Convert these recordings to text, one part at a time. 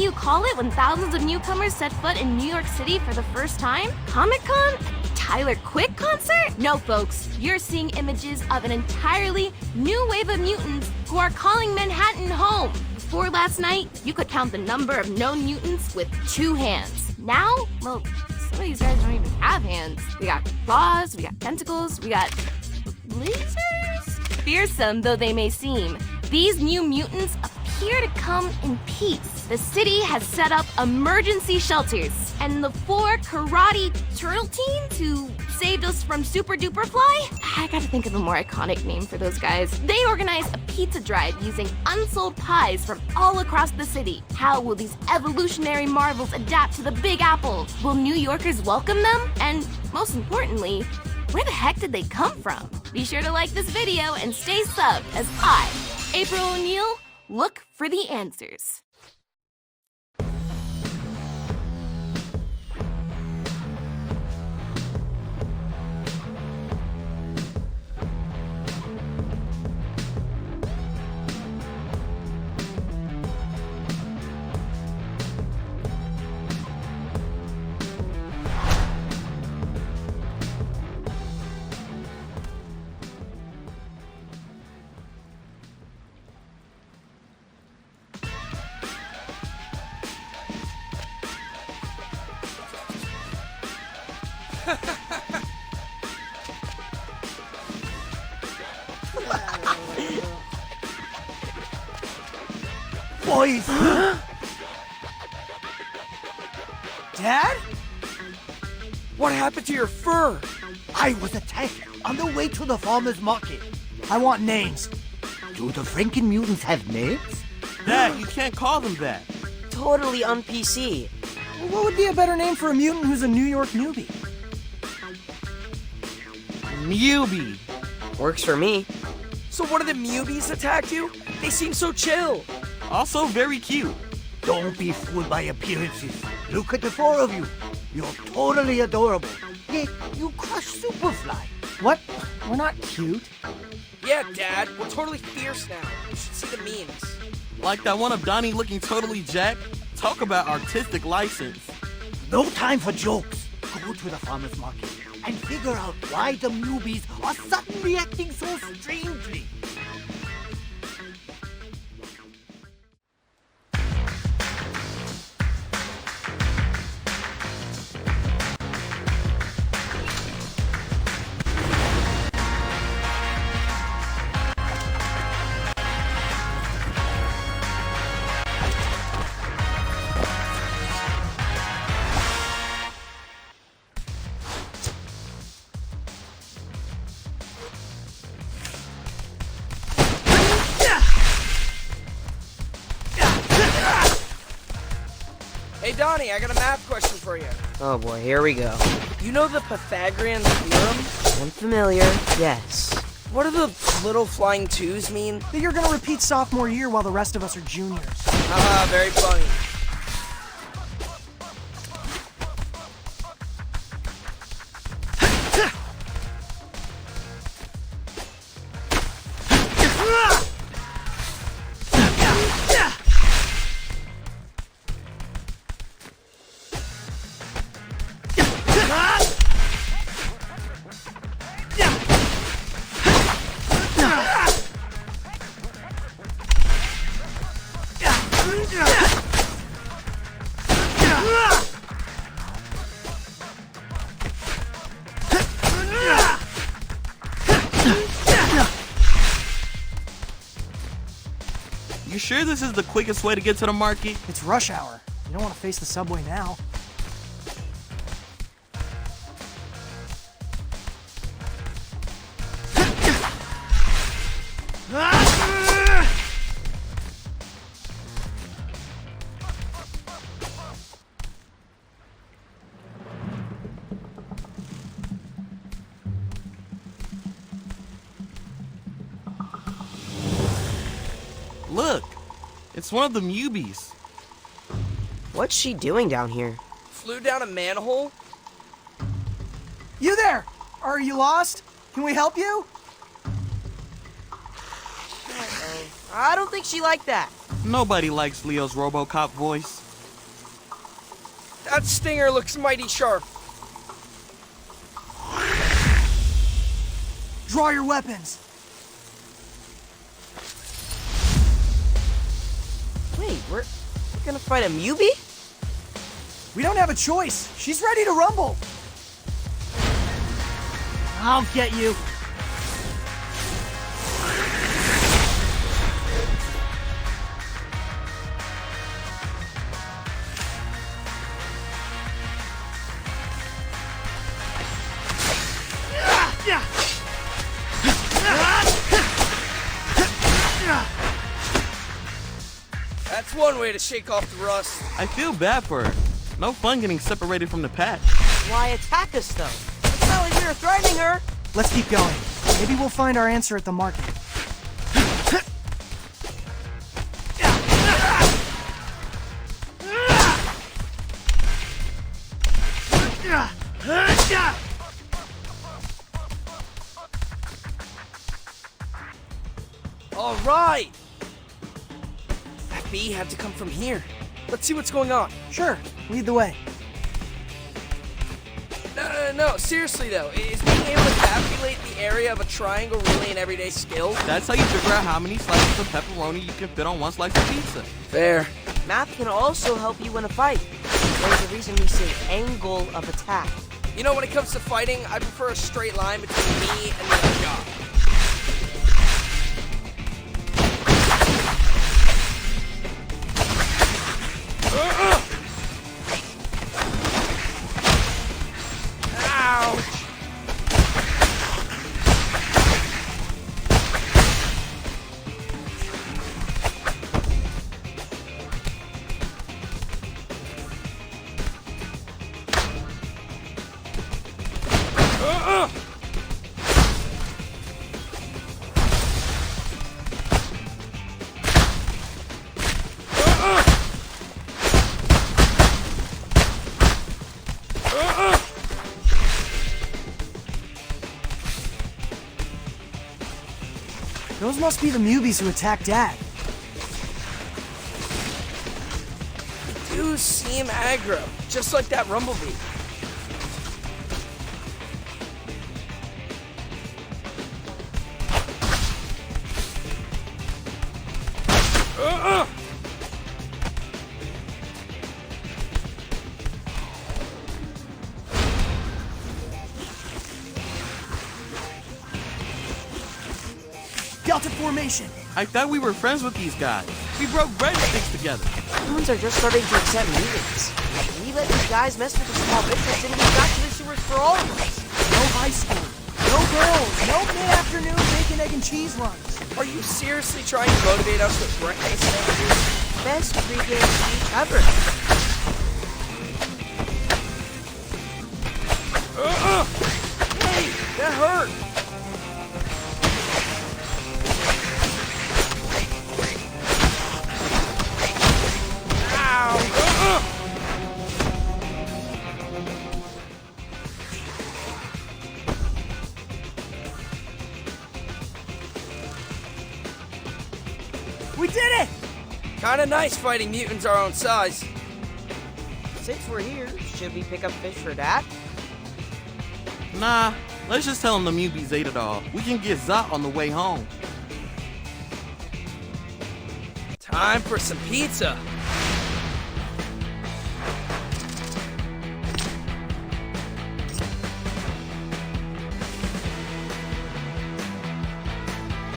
you call it when thousands of newcomers set foot in New York City for the first time? Comic-Con? Tyler Quick concert? No, folks. You're seeing images of an entirely new wave of mutants who are calling Manhattan home. Before last night, you could count the number of known mutants with 2 hands. Now, well, some of these guys don't even have hands. We got claws, we got tentacles, we got lasers? Fearsome though they may seem, these new mutants appear to come in peace. The city has set up emergency shelters, and the 4 karate turtle teens who saved us from Super Duper Fly? I gotta think of a more iconic name for those guys. They organize a pizza drive using unsold pies from all across the city. How will these evolutionary marvels adapt to the Big Apple? Will New Yorkers welcome them? And most importantly, where the heck did they come from? Be sure to like this video and stay subbed as I, April O'Neil, look for the answers. Boys! Dad? What happened to your fur? I was attacked on the way to the farmer's market. I want names. Do the Franken mutants have names? Dad, you can't call them that. Totally on PC. What would be a better name for a mutant who's a New York newbie? Newbie. Works for me. So one of the Mubies attacked you? They seem so chill. Also very cute. Don't be fooled by appearances. Look at the 4 of you. You're totally adorable. Yet you crushed Superfly. What? We're not cute. Yeah, Dad, we're totally fierce now. You should see the memes. Like that one of Donnie looking totally jacked. Talk about artistic license. No time for jokes. Go to the farmer's market and figure out why the newbies are suddenly acting so strangely. Hey, Donnie, I got a math question for you. Oh boy, here we go. You know the Pythagorean theorem? I'm familiar, yes. What do the little flying 2s mean? That you're gonna repeat sophomore year while the rest of us are juniors. Haha, very funny. You sure this is the quickest way to get to the market? It's rush hour. You don't want to face the subway now. Look, it's one of the Mubies. What's she doing down here? Flew down a manhole? You there! Are you lost? Can we help you? I don't think she liked that. Nobody likes Leo's RoboCop voice. That stinger looks mighty sharp. Draw your weapons. Wait, we're gonna fight a Mubi? We don't have a choice. She's ready to rumble. I'll get you. That's one way to shake off the rust. I feel bad for her. No fun getting separated from the pack. Why attack us, though? It's not like we were threatening her. Let's keep going. Maybe we'll find our answer at the market. All right. That bee had to come from here. Let's see what's going on. Sure, lead the way. No, seriously though, is being able to calculate the area of a triangle really an everyday skill? That's how you figure out how many slices of pepperoni you can fit on one slice of pizza. Fair. Math can also help you win a fight. There's a reason we say angle of attack. You know, when it comes to fighting, I prefer a straight line between me and the other guy. Ouch! Those must be the Mubies who attacked Dad. Do seem aggro, just like that rumblebee. Delta formation. I thought we were friends with these guys. We broke breadsticks together. Humans are just starting to accept mutants. We let these guys mess with the small business and we got to the sewers for all of us. No high school. No girls. No mid-afternoon bacon, egg, and cheese runs. Are you seriously trying to motivate us with breakfast sandwiches? Best pregame speech ever. Hey, that hurt! We did it! Kinda nice fighting mutants our own size. Since we're here, should we pick up fish for that? Nah, let's just tell them the Mubies ate it all. We can get Zot on the way home. Time for some pizza.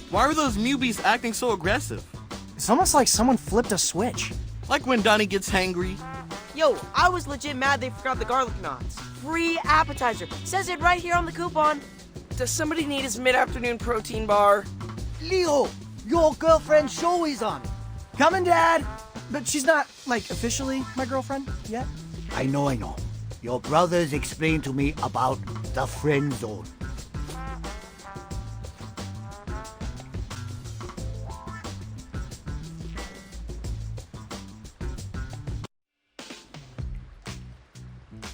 Why are those Mubies acting so aggressive? It's almost like someone flipped a switch. Like when Donnie gets hangry. Yo, I was legit mad they forgot the garlic knots. Free appetizer. Says it right here on the coupon. Does somebody need his mid-afternoon protein bar? Leo, your girlfriend's show is on. Coming, Dad! But she's not, like, officially my girlfriend yet. I know. Your brothers explained to me about the friend zone.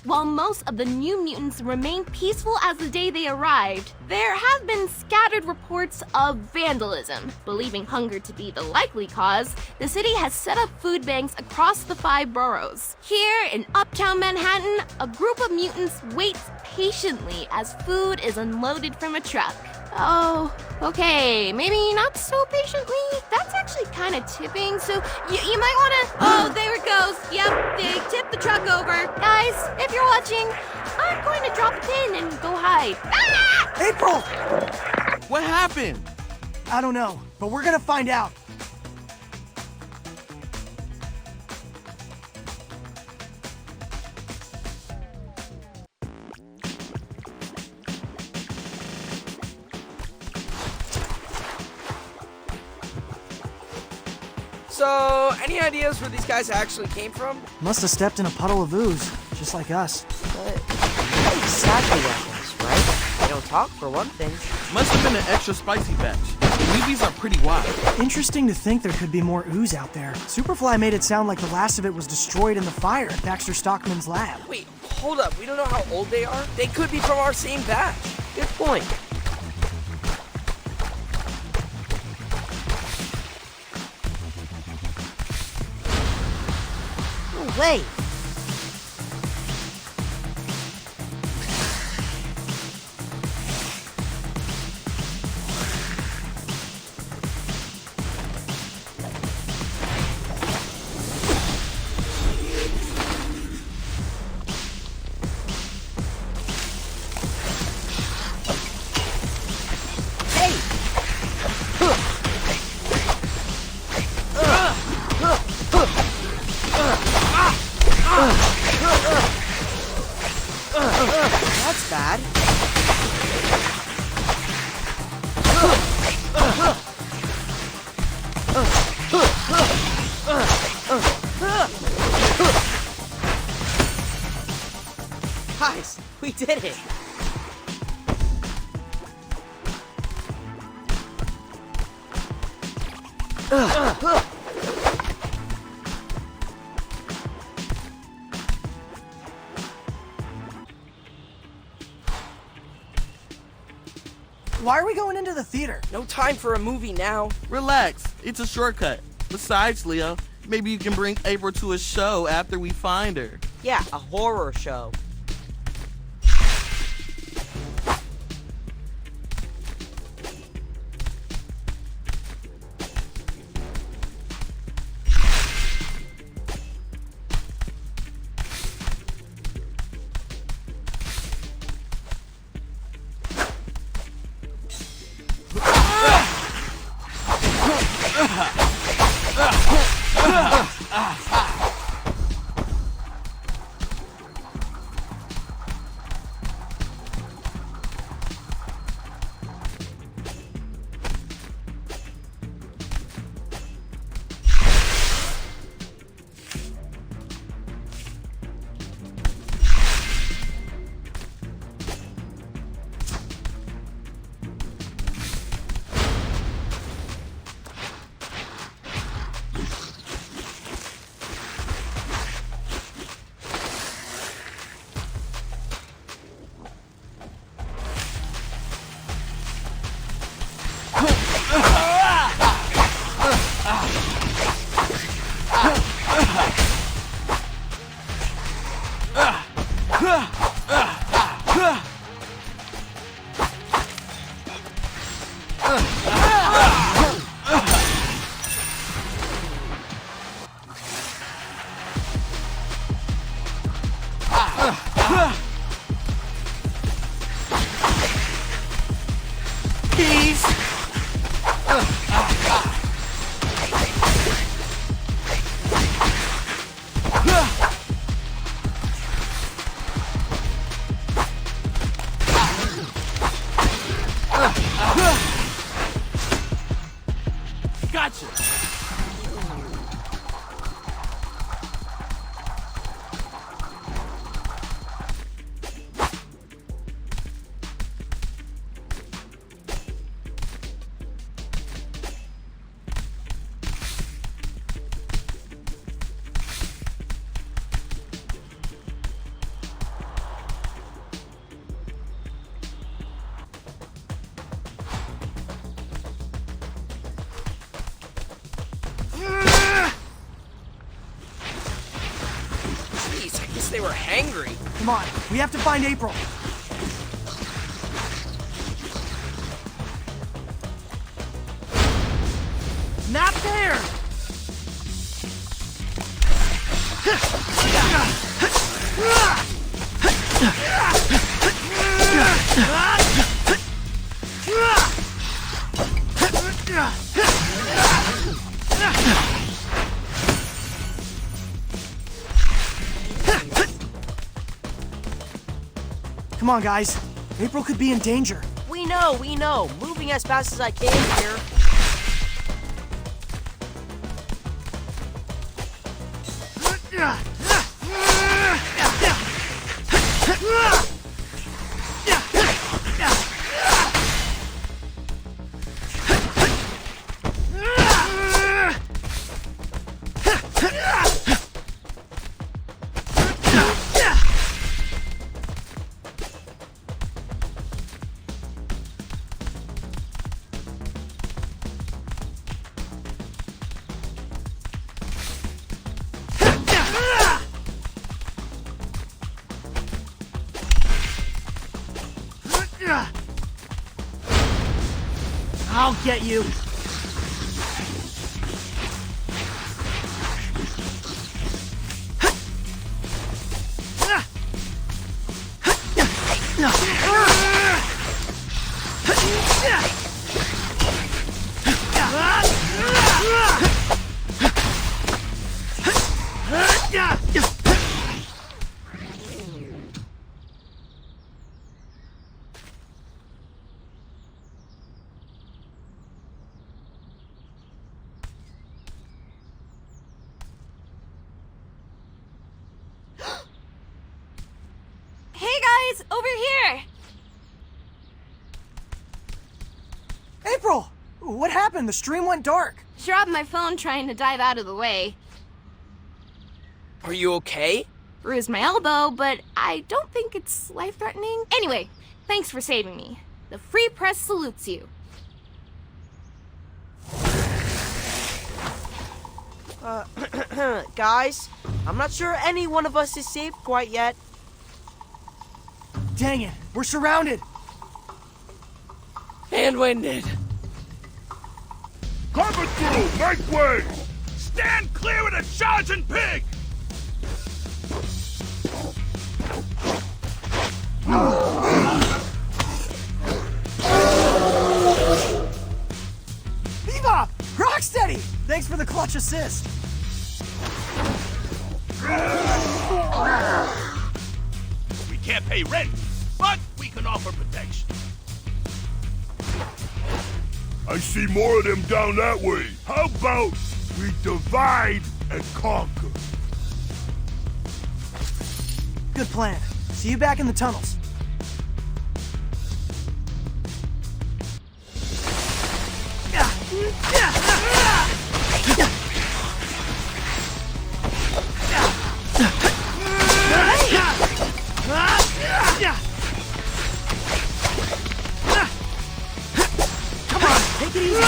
While most of the New Mutants remain peaceful as the day they arrived, there have been scattered reports of vandalism. Believing hunger to be the likely cause, the city has set up food banks across the 5 boroughs. Here in uptown Manhattan, a group of mutants waits patiently as food is unloaded from a truck. Oh, okay, maybe not so patiently. That's actually kind of tipping, so you might want to... Oh, there it goes. Yep, they tipped the truck over. Guys, if you're watching, I'm going to drop a pin and go hide. Ah! April! What happened? I don't know, but we're gonna find out. So, any ideas where these guys actually came from? Must have stepped in a puddle of ooze, just like us. But what exactly that was, right? They don't talk, for one thing. Must have been an extra spicy batch. Newbies are pretty wild. Interesting to think there could be more ooze out there. Superfly made it sound like the last of it was destroyed in the fire at Baxter Stockman's lab. Wait, hold up. We don't know how old they are? They could be from our same batch. Good point. No way. That's bad. Guys, we did it. Why are we going into the theater? No time for a movie now. Relax, it's a shortcut. Besides, Leo, maybe you can bring April to a show after we find her. Yeah, a horror show. Gotcha! hungry. Come on, we have to find April. Not there! Come on, guys. April could be in danger. We know. Moving as fast as I can here. I'll get you. Hey guys, over here! April! What happened? The stream went dark. Dropped my phone trying to dive out of the way. Are you okay? Bruised my elbow, but I don't think it's life-threatening. Anyway, thanks for saving me. The Free Press salutes you. Guys, I'm not sure any one of us is safe quite yet. Dang it, we're surrounded. And winded. Cover through! Make way! Stand clear of the charging pig! Viva! Rocksteady! Thanks for the clutch assist. We can't pay rent, but we can offer protection. I see more of them down that way. How about we divide and conquer? Good plan. See you back in the tunnels. Come on, take it easy.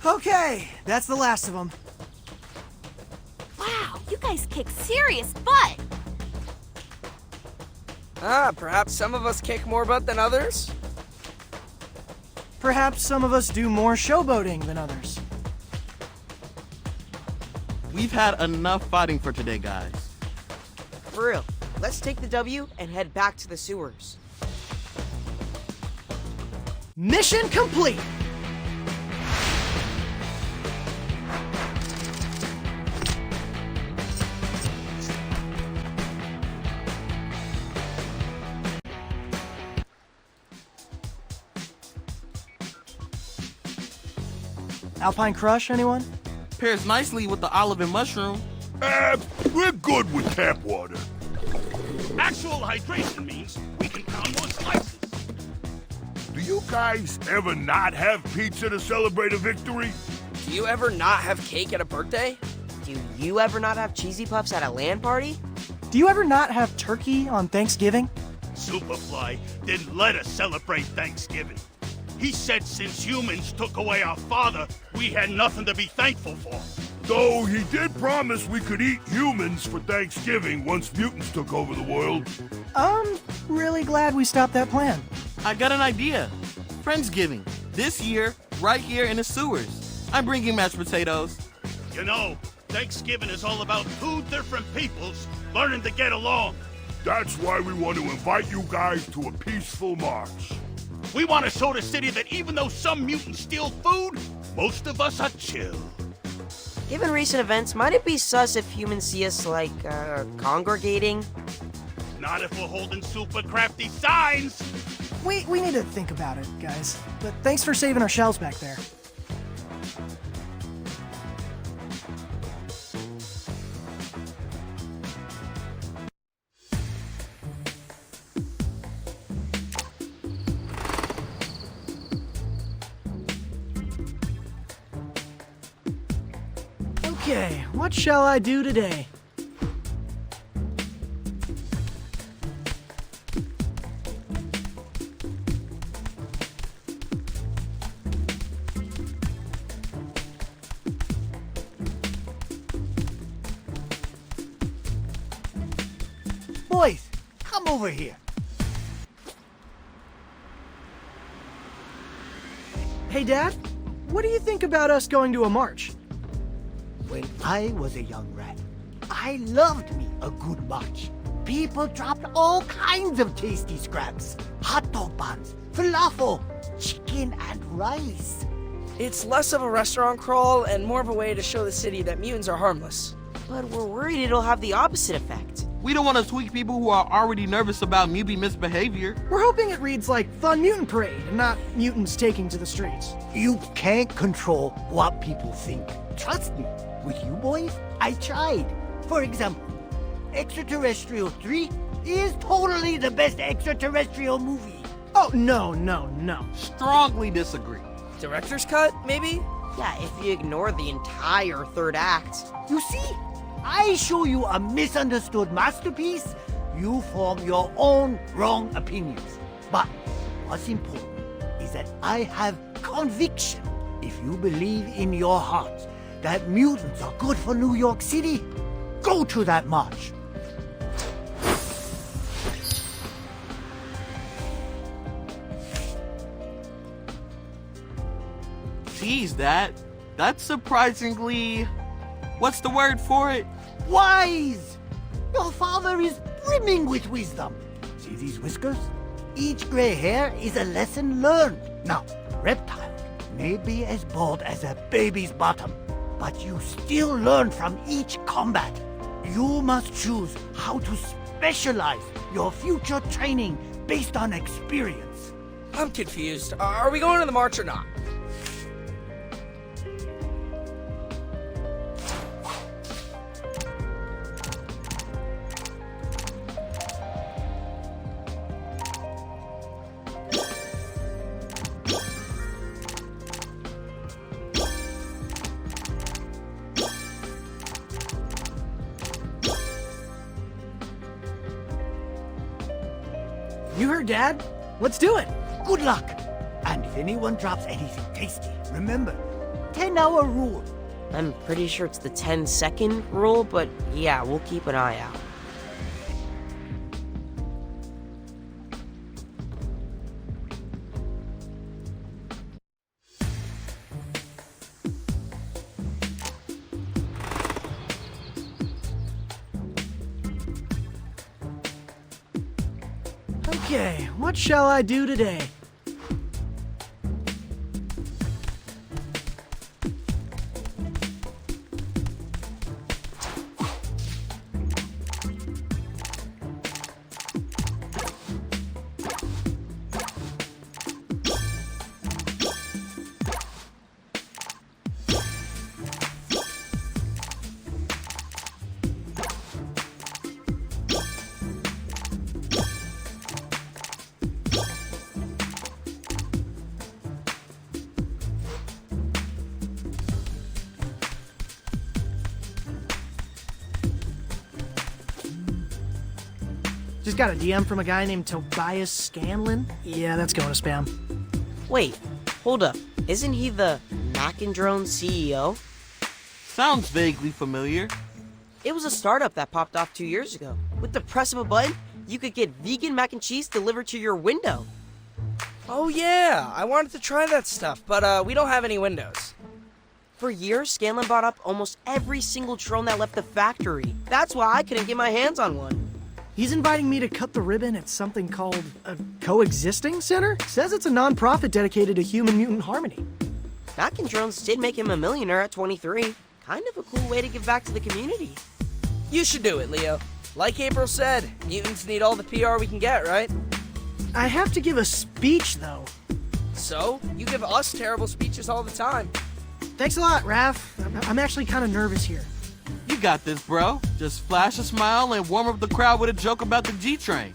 Okay, that's the last of them. Wow, you guys kick serious butt! Perhaps some of us kick more butt than others? Perhaps some of us do more showboating than others. We've had enough fighting for today, guys. For real, let's take the W and head back to the sewers. Mission complete! Alpine Crush, anyone? Pairs nicely with the olive and mushroom. We're good with tap water. Actual hydration means we can pound more slices. Do you guys ever not have pizza to celebrate a victory? Do you ever not have cake at a birthday? Do you ever not have cheesy puffs at a LAN party? Do you ever not have turkey on Thanksgiving? Superfly didn't let us celebrate Thanksgiving. He said since humans took away our father, we had nothing to be thankful for. Though he did promise we could eat humans for Thanksgiving once mutants took over the world. I'm really glad we stopped that plan. I got an idea. Friendsgiving. This year, right here in the sewers. I'm bringing mashed potatoes. You know, Thanksgiving is all about two different peoples learning to get along. That's why we want to invite you guys to a peaceful march. We want to show the city that even though some mutants steal food, most of us are chill. Given recent events, might it be sus if humans see us, like, congregating? Not if we're holding super crafty signs. We need to think about it, guys. But thanks for saving our shells back there. Okay, what shall I do today? Boys, come over here. Hey, Dad, what do you think about us going to a march? When I was a young rat, I loved me a good march. People dropped all kinds of tasty scraps. Hot dog buns, falafel, chicken and rice. It's less of a restaurant crawl and more of a way to show the city that mutants are harmless. But we're worried it'll have the opposite effect. We don't want to tweak people who are already nervous about mutant misbehavior. We're hoping it reads like Fun Mutant Parade and not mutants taking to the streets. You can't control what people think. Trust me, with you boys, I tried. For example, Extraterrestrial 3 is totally the best extraterrestrial movie. Oh, no. Strongly disagree. Director's cut, maybe? Yeah, if you ignore the entire third act. You see, I show you a misunderstood masterpiece, you form your own wrong opinions. But what's important is that I have conviction. If you believe in your heart that mutants are good for New York City, go to that march. Geez, that's surprisingly... What's the word for it? Wise! Your father is brimming with wisdom. See these whiskers? Each gray hair is a lesson learned. Now, reptile may be as bald as a baby's bottom, but you still learn from each combat. You must choose how to specialize your future training based on experience. I'm confused. Are we going to the march or not? You heard, Dad? Let's do it. Good luck. And if anyone drops anything tasty, remember, 10-hour rule. I'm pretty sure it's the 10-second rule, but yeah, we'll keep an eye out. Okay, what shall I do today? Just got a DM from a guy named Tobias Scanlon. Yeah, that's going to spam. Wait, Hold up, isn't he the Mac and Drone CEO? Sounds vaguely familiar. It was a startup that popped off 2 years ago. With the press of a button, you could get vegan mac and cheese delivered to your window. Oh yeah, I wanted to try that stuff, but we don't have any windows. For years, Scanlan bought up almost every single drone that left the factory. That's why I couldn't get my hands on one. He's inviting me to cut the ribbon at something called a coexisting center? Says it's a non-profit dedicated to human-mutant harmony. Mac and Drones did make him a millionaire at 23. Kind of a cool way to give back to the community. You should do it, Leo. Like April said, mutants need all the PR we can get, right? I have to give a speech, though. So, you give us terrible speeches all the time. Thanks a lot, Raph. I'm actually kind of nervous here. You got this, bro. Just flash a smile and warm up the crowd with a joke about the G-Train.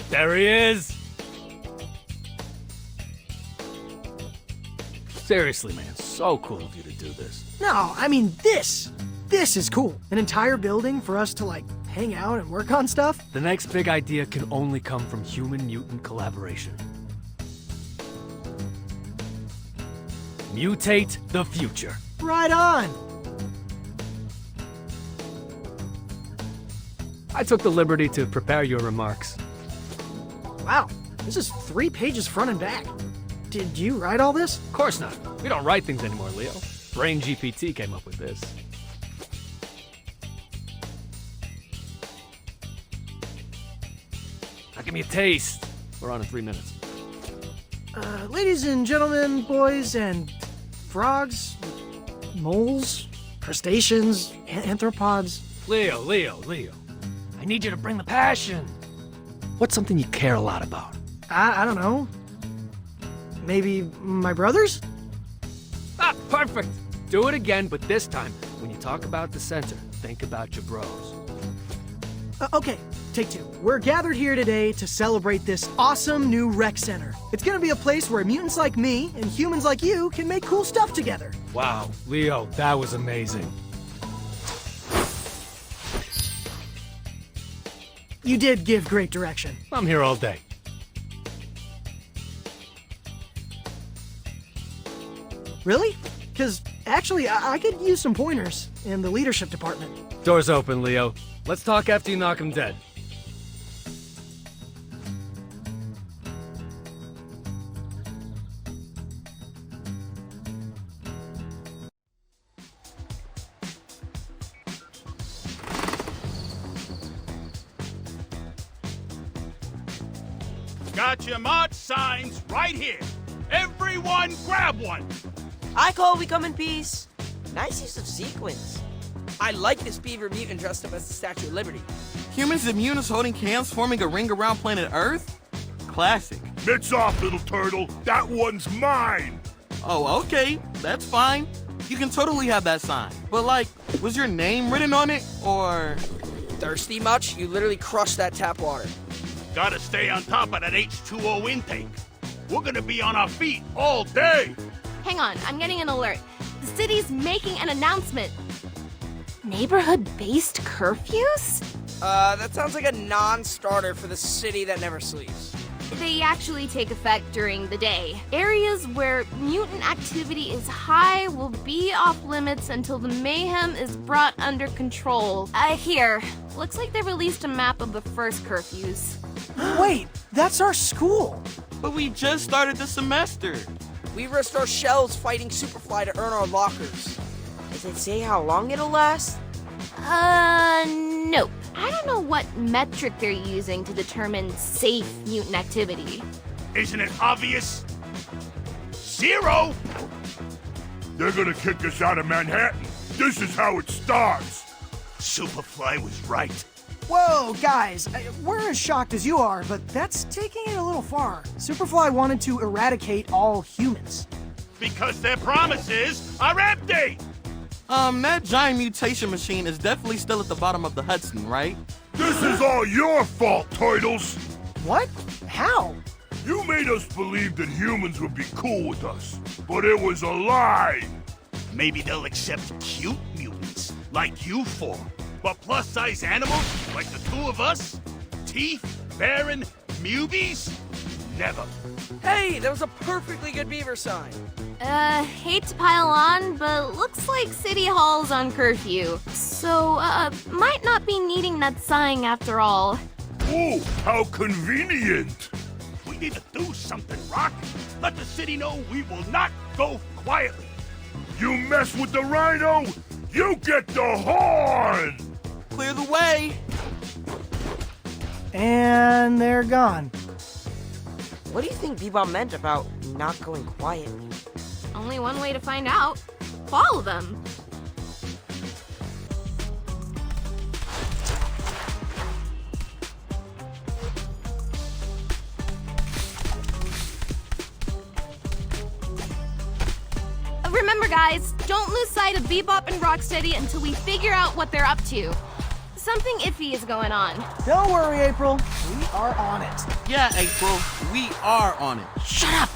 There he is! Seriously, man, so cool of you to do this. No, I mean this. This is cool. An entire building for us to, like, hang out and work on stuff. The next big idea can only come from human-mutant collaboration. Mutate the future. Right on. I took the liberty to prepare your remarks. Wow, this is 3 pages front and back. Did you write all this? Of course not. We don't write things anymore, Leo. Brain GPT came up with this. Now give me a taste. We're on in 3 minutes. Ladies and gentlemen, boys and frogs, moles, crustaceans, anthropods. Leo. I need you to bring the passion. What's something you care a lot about? I don't know. Maybe my brothers? Ah, perfect. Do it again, but this time, when you talk about the center, think about your bros. Okay, take 2. We're gathered here today to celebrate this awesome new rec center. It's gonna be a place where mutants like me and humans like you can make cool stuff together. Wow, Leo, that was amazing. You did give great direction. I'm here all day. Really? Because actually, I could use some pointers in the leadership department. Door's open, Leo. Let's talk after you knock him dead. Got your march signs right here. Everyone grab one. I call we come in peace. Nice use of sequins. I like this beaver mutant dressed up as the Statue of Liberty. Humans and mutants holding hands forming a ring around planet Earth? Classic. Mitts off, little turtle. That one's mine. Oh, okay. That's fine. You can totally have that sign. But like, was your name written on it, or... Thirsty much? You literally crushed that tap water. Gotta stay on top of that H2O intake. We're gonna be on our feet all day. Hang on, I'm getting an alert. The city's making an announcement. Neighborhood-based curfews? That sounds like a non-starter for the city that never sleeps. They actually take effect during the day. Areas where mutant activity is high will be off limits until the mayhem is brought under control. Here. Looks like they released a map of the first curfews. Wait, that's our school. But we just started the semester. We risked our shells fighting Superfly to earn our lockers. Does it say how long it'll last? Nope. I don't know what metric they're using to determine safe mutant activity. Isn't it obvious? 0! They're gonna kick us out of Manhattan. This is how it starts. Superfly was right. Whoa, guys, we're as shocked as you are, but that's taking it a little far. Superfly wanted to eradicate all humans. Because their promises are empty! That giant mutation machine is definitely still at the bottom of the Hudson, right? This is all your fault, Turtles. What? How? You made us believe that humans would be cool with us, but it was a lie. Maybe they'll accept cute mutants, like you four. But plus-size animals, like the two of us? Teeth, Baron, Mubies? Never. Hey, that was a perfectly good beaver sign. Hate to pile on, but looks like City Hall's on curfew. So, might not be needing that sign after all. Oh, how convenient. We need to do something, Rock. Let the city know we will not go quietly. You mess with the rhino, you get the horn! Clear the way! And they're gone. What do you think Bebop meant about not going quietly? Only one way to find out. Follow them. Remember, guys, don't lose sight of Bebop and Rocksteady until we figure out what they're up to. Something iffy is going on. Don't worry, April. We are on it. Yeah, April, we are on it. Shut up!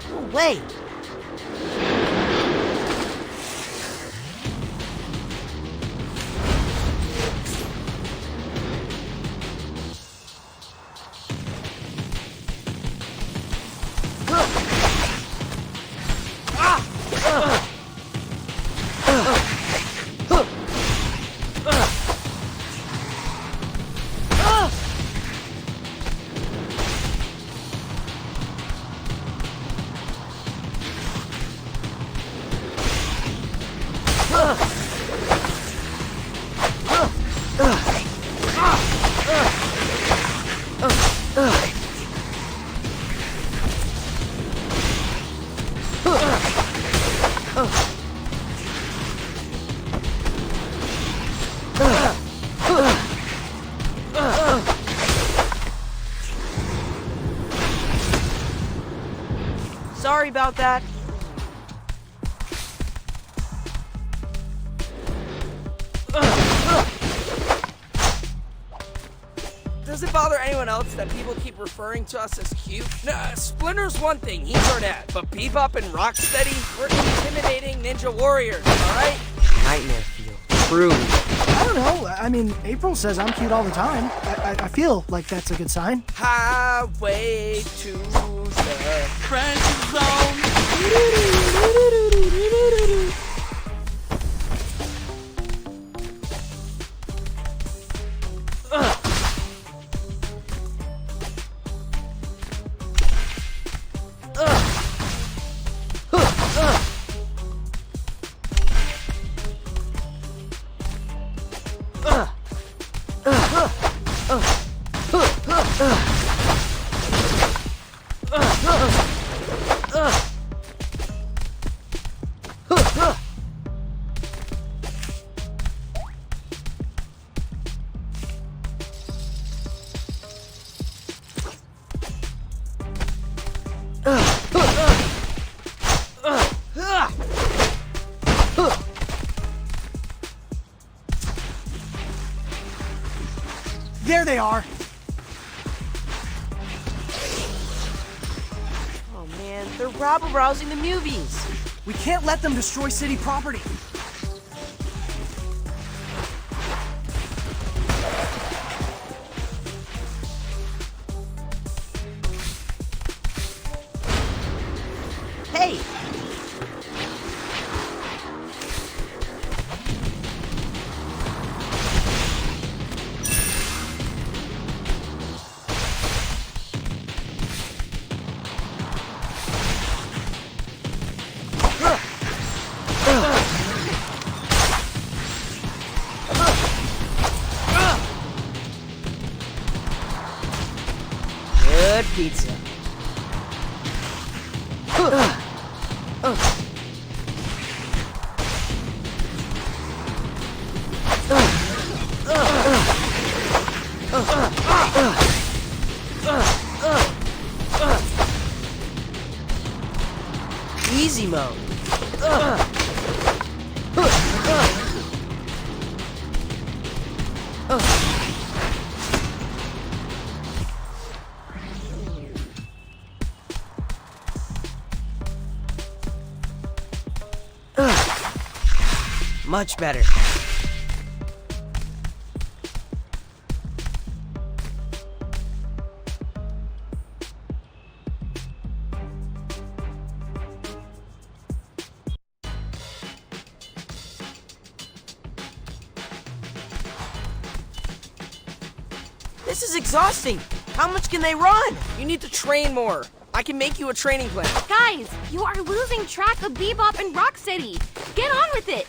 No way! Sorry about that. Does it bother anyone else that people keep referring to us as cute? Nah, Splinter's one thing, he's our dad. But Bebop and Rocksteady, we're intimidating ninja warriors, alright? Nightmare field. Truly. I don't know. I mean, April says I'm cute all the time. I feel like that's a good sign. Highway to the Friend zone! There they are. Oh man, they're rabble-rousing the movies. We can't let them destroy city property. Hey! pizza. Easy mode. Much better. This is exhausting. How much can they run? You need to train more. I can make you a training plan. Guys, you are losing track of Bebop and Rocksteady. Get on with it.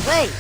Wait.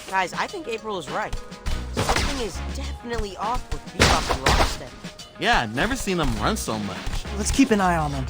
Guys, I think April is right. Something is definitely off with Bebop and Rocksteady. Yeah, never seen them run so much. Let's keep an eye on them.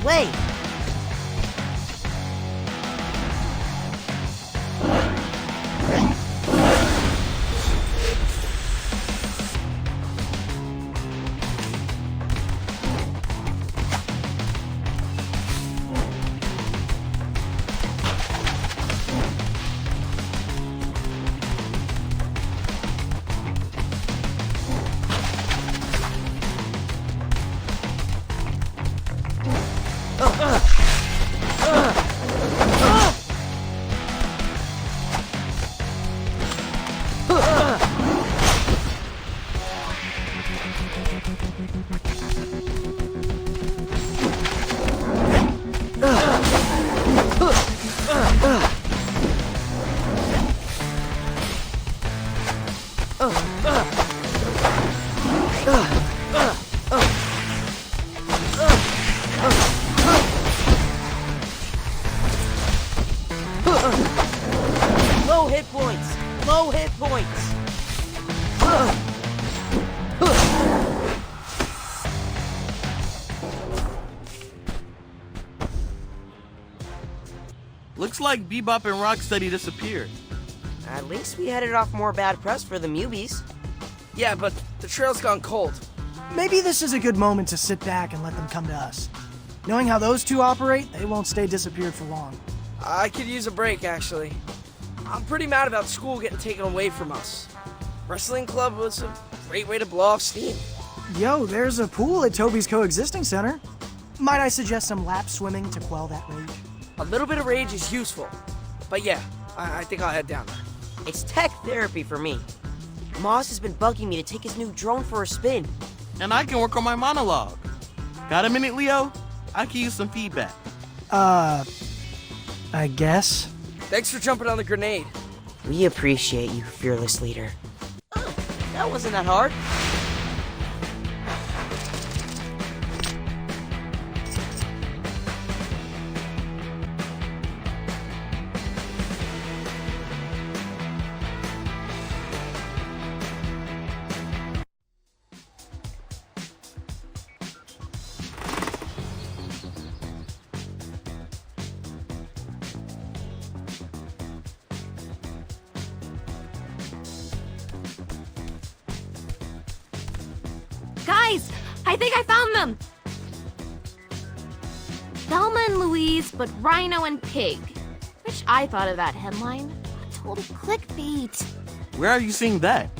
Wait. points. Looks like Bebop and Rocksteady disappeared. At least we headed off more bad press for the Mubies. Yeah, but the trail's gone cold. Maybe this is a good moment to sit back and let them come to us. Knowing how those two operate, they won't stay disappeared for long. I could use a break, actually. I'm pretty mad about school getting taken away from us. Wrestling club was a great way to blow off steam. Yo, there's a pool at Toby's Coexisting Center. Might I suggest some lap swimming to quell that rage? A little bit of rage is useful. But yeah, I think I'll head down there. It's tech therapy for me. Moss has been bugging me to take his new drone for a spin. And I can work on my monologue. Got a minute, Leo? I can use some feedback. I guess. Thanks for jumping on the grenade. We appreciate you, fearless leader. Oh, that wasn't that hard. Guys, I think I found them! Thelma and Louise, but Rhino and Pig. Wish I thought of that headline. Total clickbait. Where are you seeing that?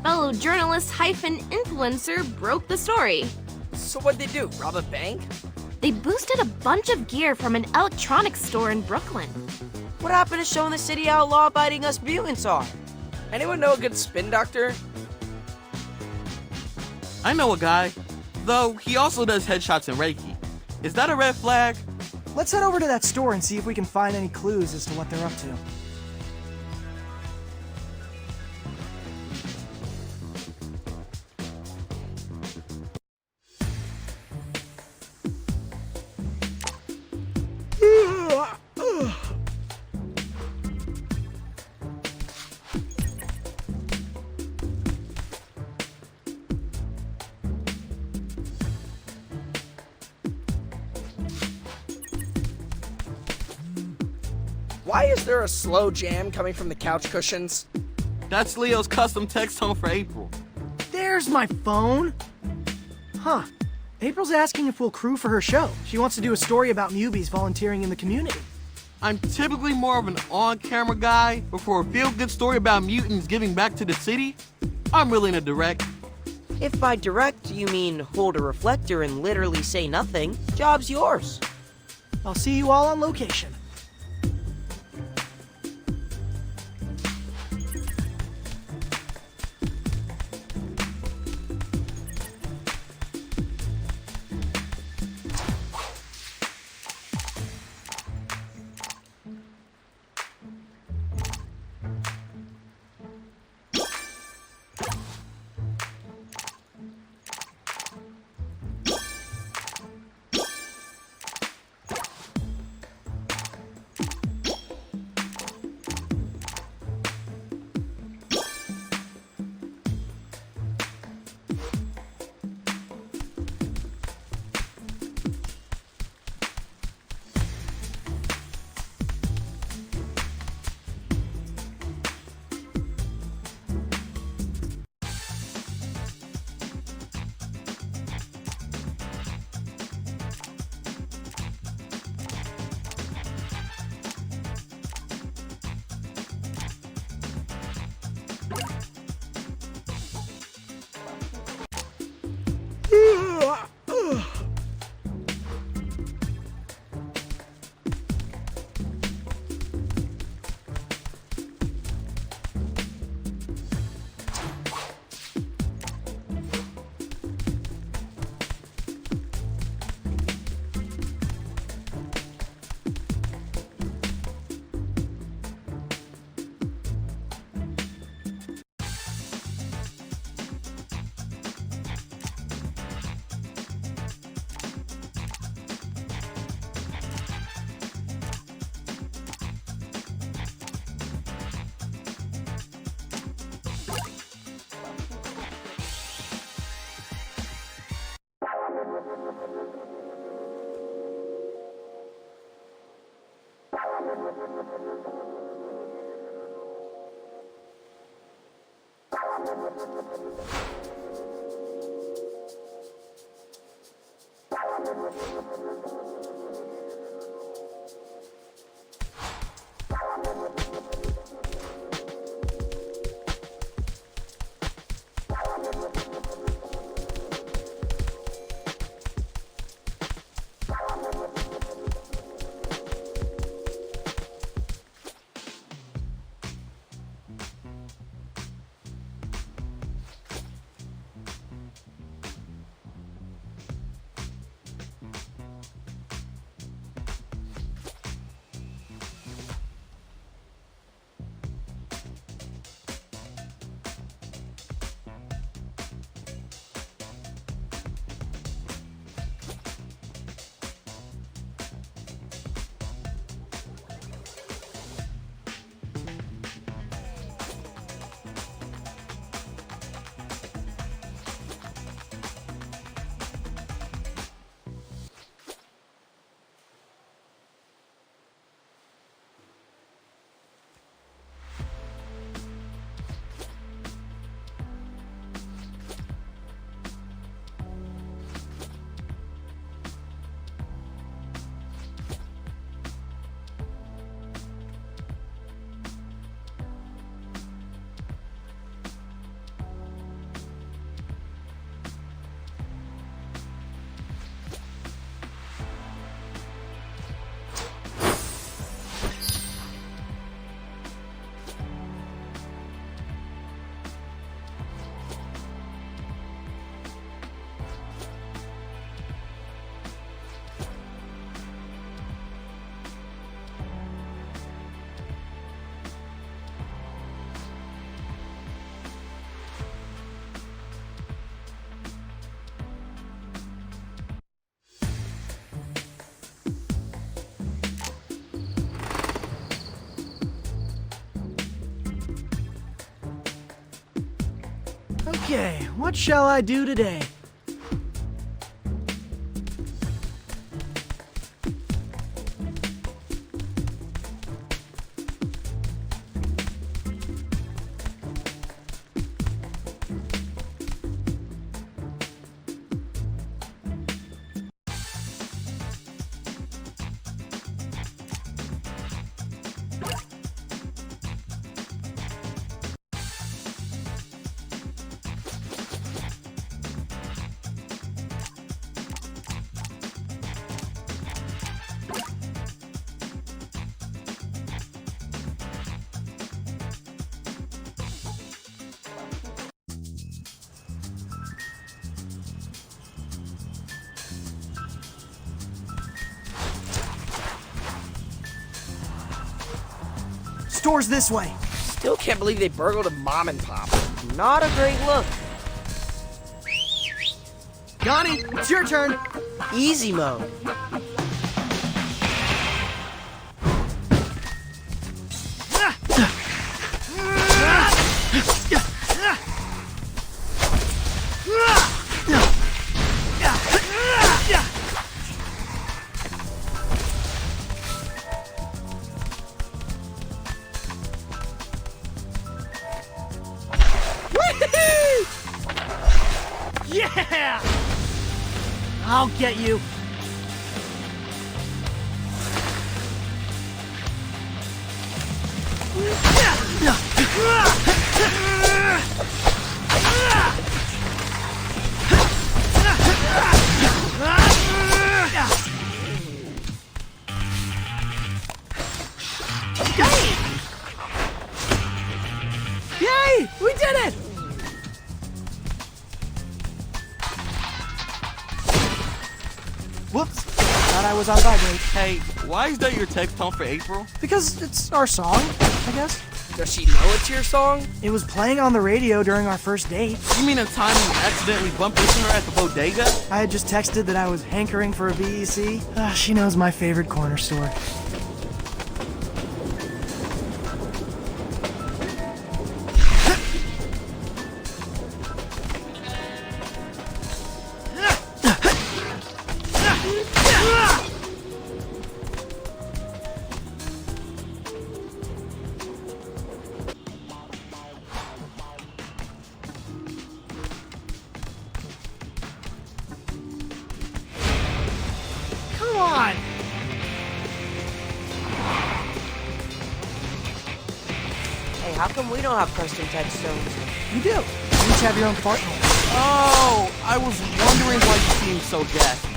Fellow journalist hyphen influencer broke the story. So what'd they do, rob a bank? They boosted a bunch of gear from an electronics store in Brooklyn. What happened to showing the city how law-abiding us mutants are? Anyone know a good spin doctor? I know a guy. Though, he also does headshots and Reiki. Is that a red flag? Let's head over to that store and see if we can find any clues as to what they're up to. Why is there a slow jam coming from the couch cushions? That's Leo's custom text tone for April. There's my phone. Huh. April's asking if we'll crew for her show. She wants to do a story about Mubies volunteering in the community. I'm typically more of an on-camera guy, but for a feel-good story about mutants giving back to the city, I'm willing to direct. If by direct you mean hold a reflector and literally say nothing, job's yours. I'll see you all on location. Okay, what shall I do today? Store's this way. Still can't believe they burgled a mom and pop. Not a great look. Connie, it's your turn. Easy mode. Yeah! I'll get you. Yay! We did it! Whoops. Thought I was on vibrate. Hey, why is that your text tone for April? Because it's our song, I guess. Does she know it's your song? It was playing on the radio during our first date. You mean the time you accidentally bumped into her at the bodega? I had just texted that I was hankering for a BEC. She knows my favorite corner store. how come we don't have custom touchstones? You do. You each have your own fart hole. Oh, I was wondering why you seemed so gassy.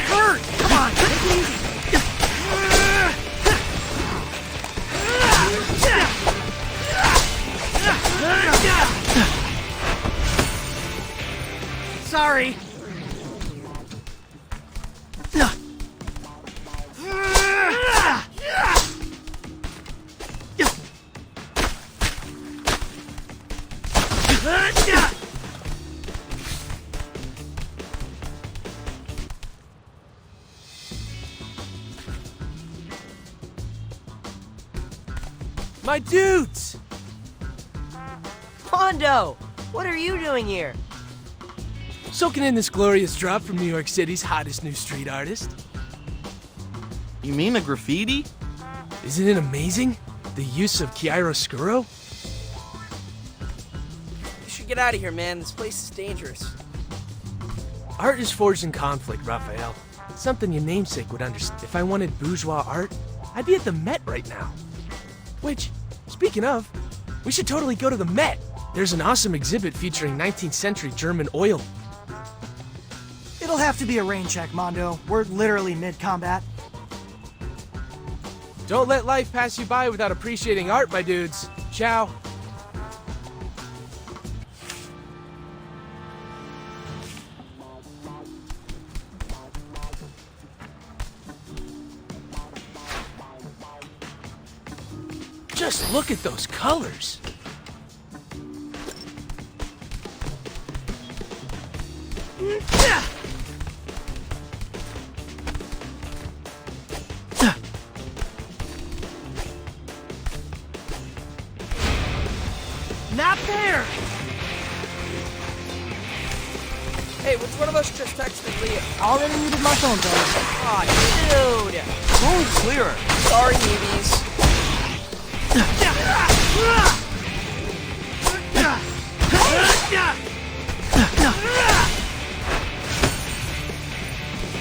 Hurt! Come on, take it easy. Sorry. My dudes! Mondo! What are you doing here? Soaking in this glorious drop from New York City's hottest new street artist. You mean a graffiti? Isn't it amazing? The use of chiaroscuro? You should get out of here, man. This place is dangerous. Art is forged in conflict, Rafael. Something your namesake would understand. If I wanted bourgeois art, I'd be at the Met right now. Which, speaking of, we should totally go to the Met. There's an awesome exhibit featuring 19th century German oil. It'll have to be a rain check, Mondo. We're literally mid-combat. Don't let life pass you by without appreciating art, my dudes. Ciao. Just look at those colors. Not there! Hey, which one of us just texted Leah? Already muted my phone, brother. Aw, dude! Road clearer. Sorry, newbies.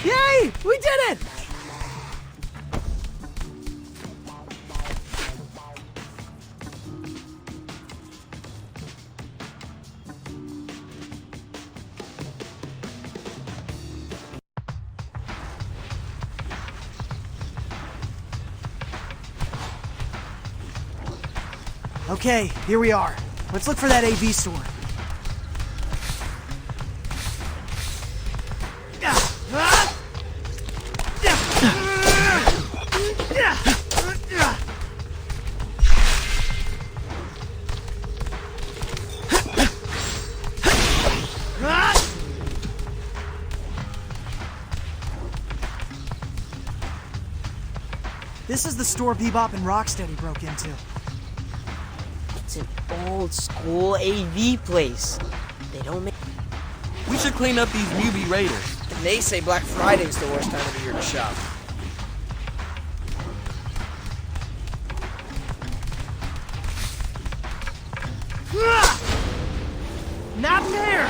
Yay! We did it! Okay, here we are. Let's look for that AV store. This is the store Bebop and Rocksteady broke into. It's an old school AV place. They don't make... We should clean up these newbie raiders. And they say Black Friday's the worst time of the year to shop. Not there!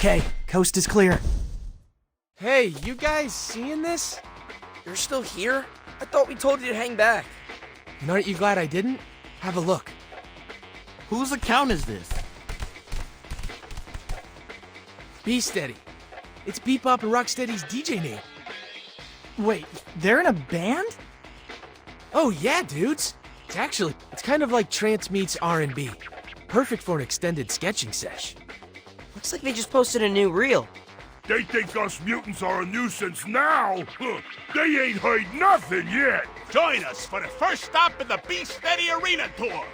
Okay, coast is clear. Hey, you guys seeing this? You're still here? I thought we told you to hang back. And aren't you glad I didn't? Have a look. Whose account is this? Be Steady. It's Bebop and Rocksteady's DJ name. Wait, they're in a band? Oh yeah, dudes. It's kind of like trance meets R&B. Perfect for an extended sketching sesh. Looks like they just posted a new reel. They think us mutants are a nuisance now? Huh, they ain't heard nothing yet. Join us for the first stop in the Be Steady Arena Tour.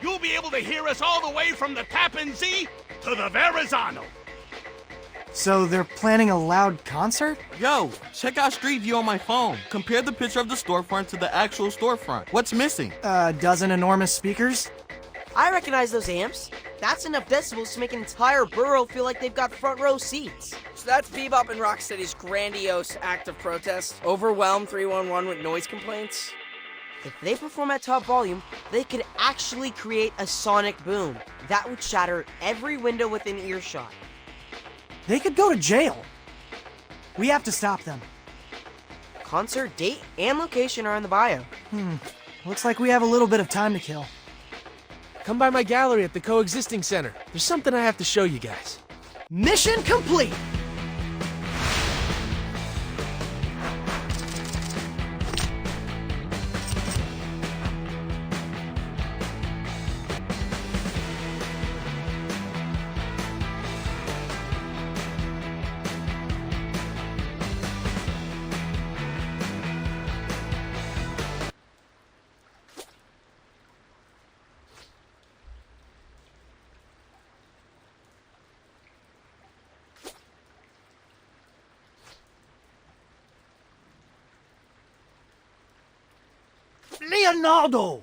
You'll be able to hear us all the way from the Tappan Zee to the Verrazano. So they're planning a loud concert? Yo, check out Street View on my phone. Compare the picture of the storefront to the actual storefront. What's missing? A dozen enormous speakers? I recognize those amps. That's enough decibels to make an entire borough feel like they've got front row seats. So that's Bebop and Rocksteady's grandiose act of protest. Overwhelm 311 with noise complaints. If they perform at top volume, they could actually create a sonic boom. That would shatter every window within earshot. They could go to jail. We have to stop them. Concert date and location are in the bio. Looks like we have a little bit of time to kill. Come by my gallery at the Coexisting Center. There's something I have to show you guys. Mission complete! Leonardo!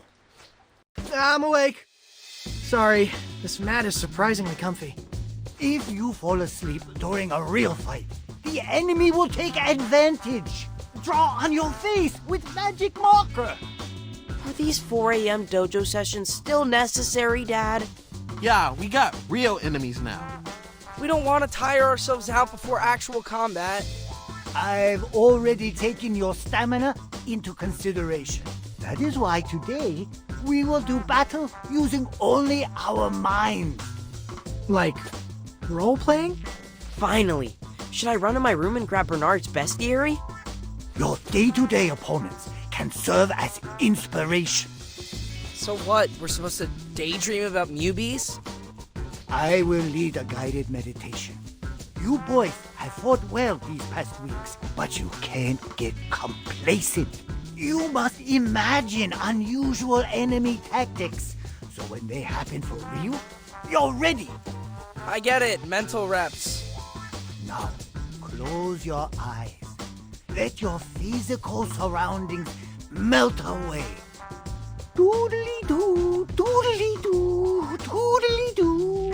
I'm awake. Sorry, this mat is surprisingly comfy. If you fall asleep during a real fight, the enemy will take advantage. Draw on your face with magic marker. Are these 4 a.m. dojo sessions still necessary, Dad? Yeah, we got real enemies now. We don't want to tire ourselves out before actual combat. I've already taken your stamina into consideration. That is why today we will do battle using only our minds. Like, role-playing? Finally. Should I run to my room and grab Bernard's bestiary? Your day-to-day opponents can serve as inspiration. So what? We're supposed to daydream about newbies? I will lead a guided meditation. You boys have fought well these past weeks, but you can't get complacent. You must imagine unusual enemy tactics, so when they happen for real, you're ready. I get it. Mental reps. Now, close your eyes. Let your physical surroundings melt away. Doodly-doo, doodly-doo, doodly-doo.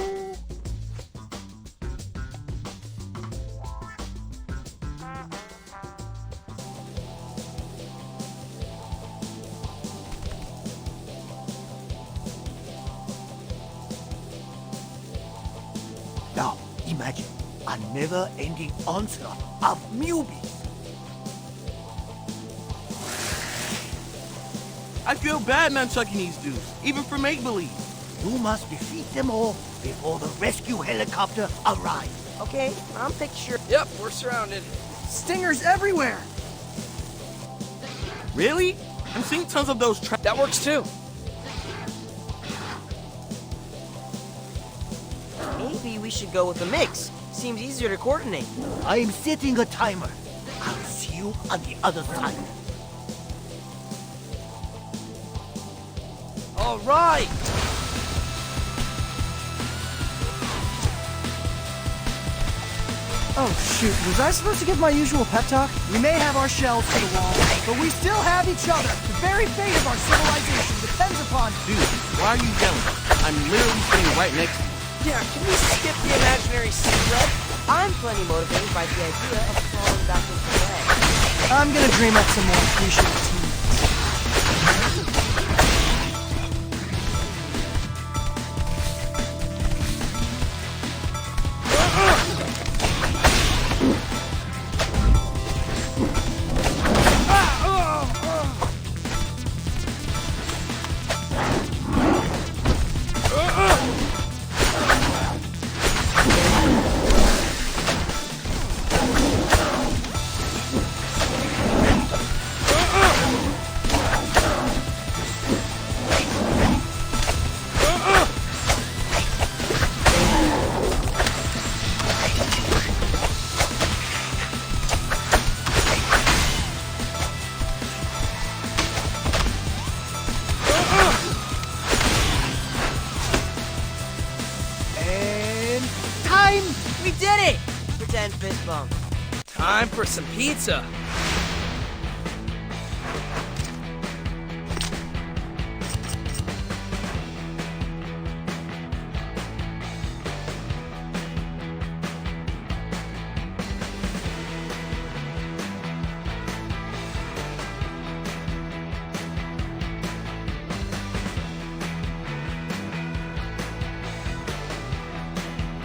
Now, imagine a never-ending onslaught of newbies. I feel bad nunchucking these dudes, even for make-believe. You must defeat them all before the rescue helicopter arrives. Okay, I'm picturing. Yep, we're surrounded. Stingers everywhere! Really? I'm seeing tons of those That works too. Maybe we should go with a mix. Seems easier to coordinate. I'm setting a timer. I'll see you on the other side. All right. Oh shoot, was I supposed to give my usual pep talk? We may have our shells to the wall, but we still have each other. The very fate of our civilization depends upon... Dude, why are you yelling? I'm literally sitting right next to you. Yeah, can we skip the imaginary secret? I'm plenty motivated by the idea of crawling back into bed. I'm gonna dream up some more appreciative teammates. fist bump. Time for some pizza.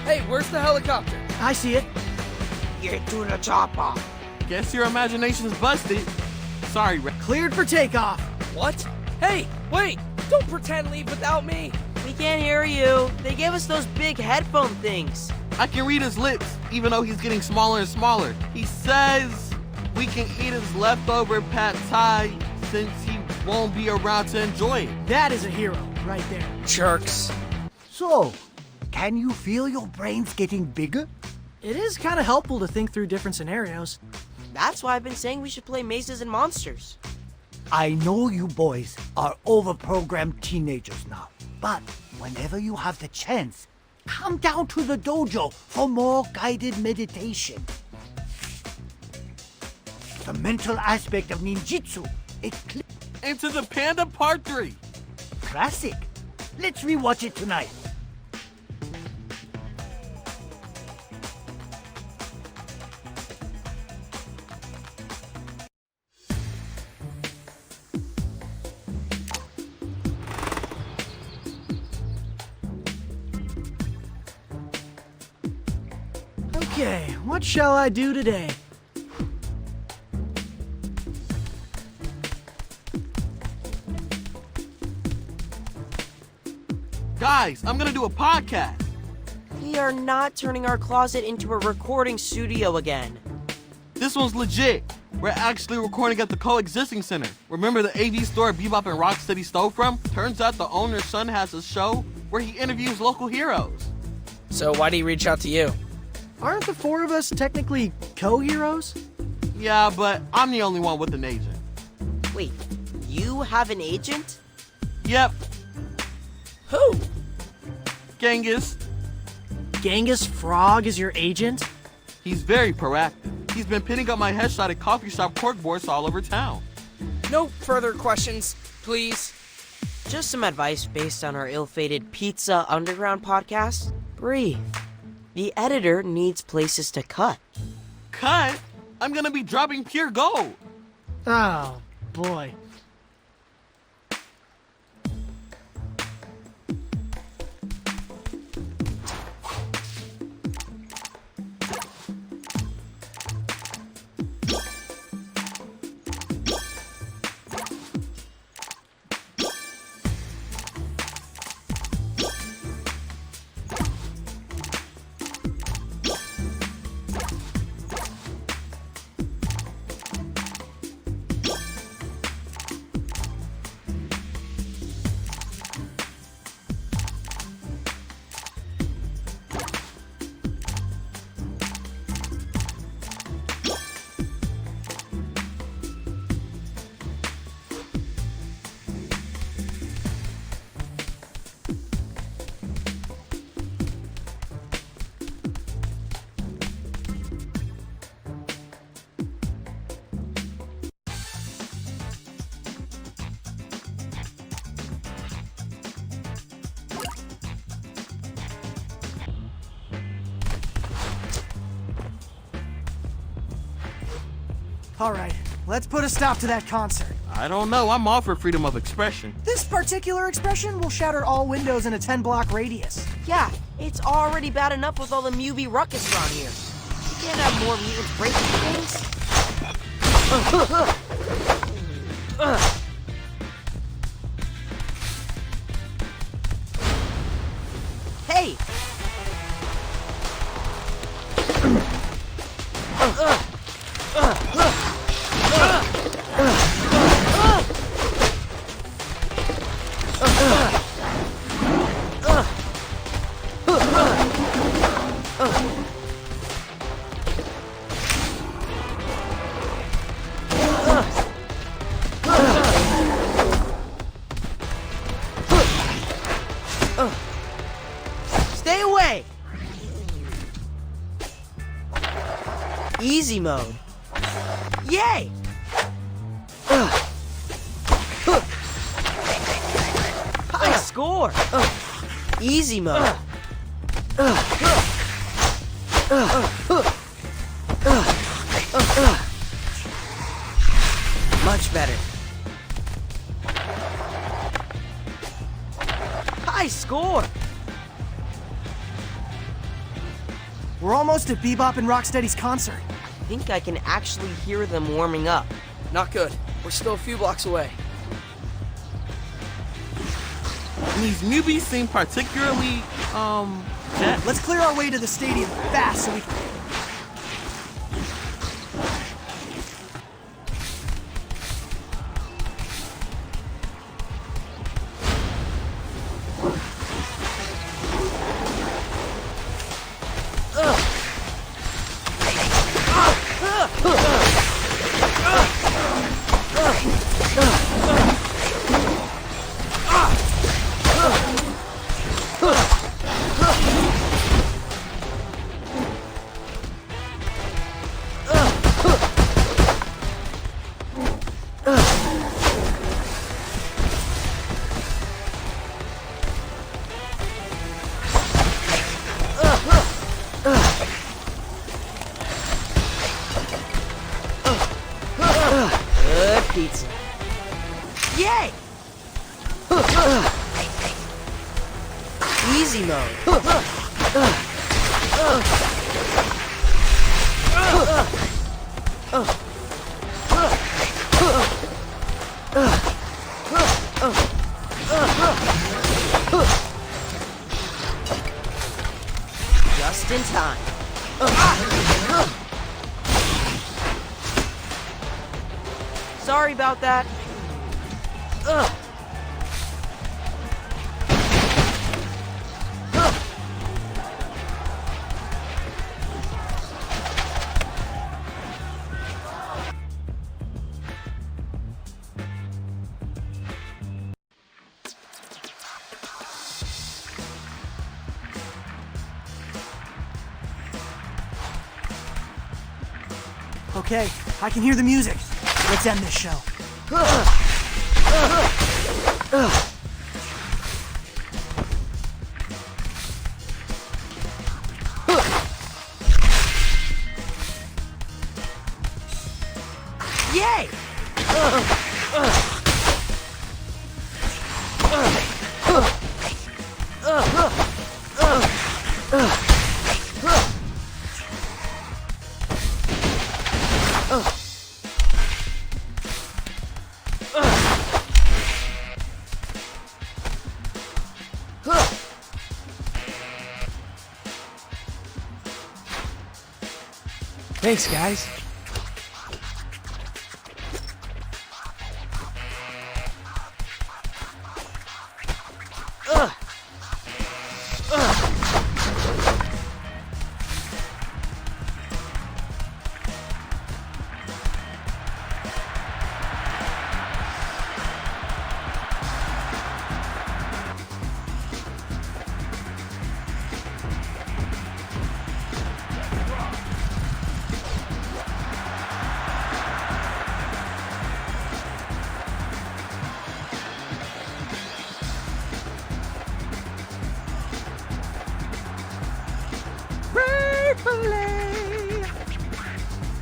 Hey, where's the helicopter? I see it. Get to the chopper. Guess your imagination's busted. Sorry, Rick. Cleared for takeoff. What? Hey, wait! Don't pretend leave without me! We can't hear you. They gave us those big headphone things. I can read his lips, even though he's getting smaller and smaller. He says we can eat his leftover pad thai since he won't be around to enjoy it. That is a hero right there. Jerks. So, can you feel your brains getting bigger? It is kind of helpful to think through different scenarios. That's why I've been saying we should play Mazes and Monsters. I know you boys are overprogrammed teenagers now, but whenever you have the chance, come down to the dojo for more guided meditation. The mental aspect of ninjutsu, Into the Panda Part 3. classic. Let's rewatch it tonight. Okay, what shall I do today? Guys, I'm gonna do a podcast. We are not turning our closet into a recording studio again. This one's legit. We're actually recording at the Coexisting Center. Remember the AV store Bebop and Rocksteady stole from? Turns out the owner's son has a show where he interviews local heroes. So why'd he reach out to you? Aren't the four of us technically co-heroes? Yeah, but I'm the only one with an agent. Wait, you have an agent? Yep, Who? Genghis. Genghis Frog is your agent? He's very proactive. He's been pinning up my headshot at coffee shop corkboards all over town. No further questions, please. Just some advice based on our ill-fated Pizza Underground podcast. Breathe. The editor needs places to cut. Cut? I'm gonna be dropping pure gold. Oh, boy. All right, let's put a stop to that concert. I don't know, I'm all for freedom of expression. This particular expression will shatter all windows in a 10-block radius. Yeah, it's already bad enough with all the Mubi ruckus around here. We can't have more mutants breaking things. Hey! Easy mode. Yay! High score! Easy mode. Much better. High score! We're almost at Bebop and Rocksteady's concert. I think I can actually hear them warming up. Not good. We're still a few blocks away. And these newbies seem particularly, jet. Let's clear our way to the stadium fast so we can... Good pizza. Yay! Easy mode. Just in time. Sorry about that. Okay, I can hear the music. Let's end this show. Yay! Thanks, guys.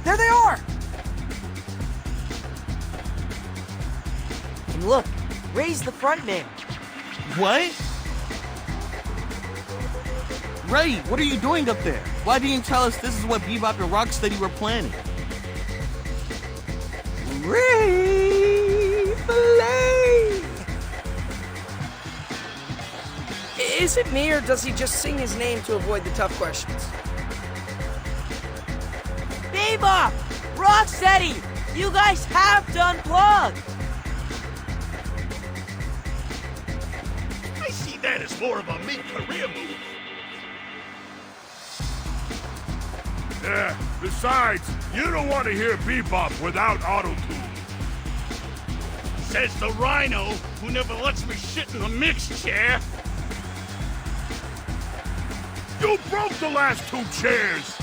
There they are! And look, Ray's the front man. What? Ray, what are you doing up there? Why didn't you tell us this is what Bebop and Rocksteady were planning? Ray! Is it me, or does he just sing his name to avoid the tough questions? Bebop! Rocksteady! You guys have to unplug! I see that as more of a mid-career move. Yeah, besides, you don't want to hear Bebop without auto-tune. Says the rhino who never lets me shit in the mix chair. You broke the last two chairs!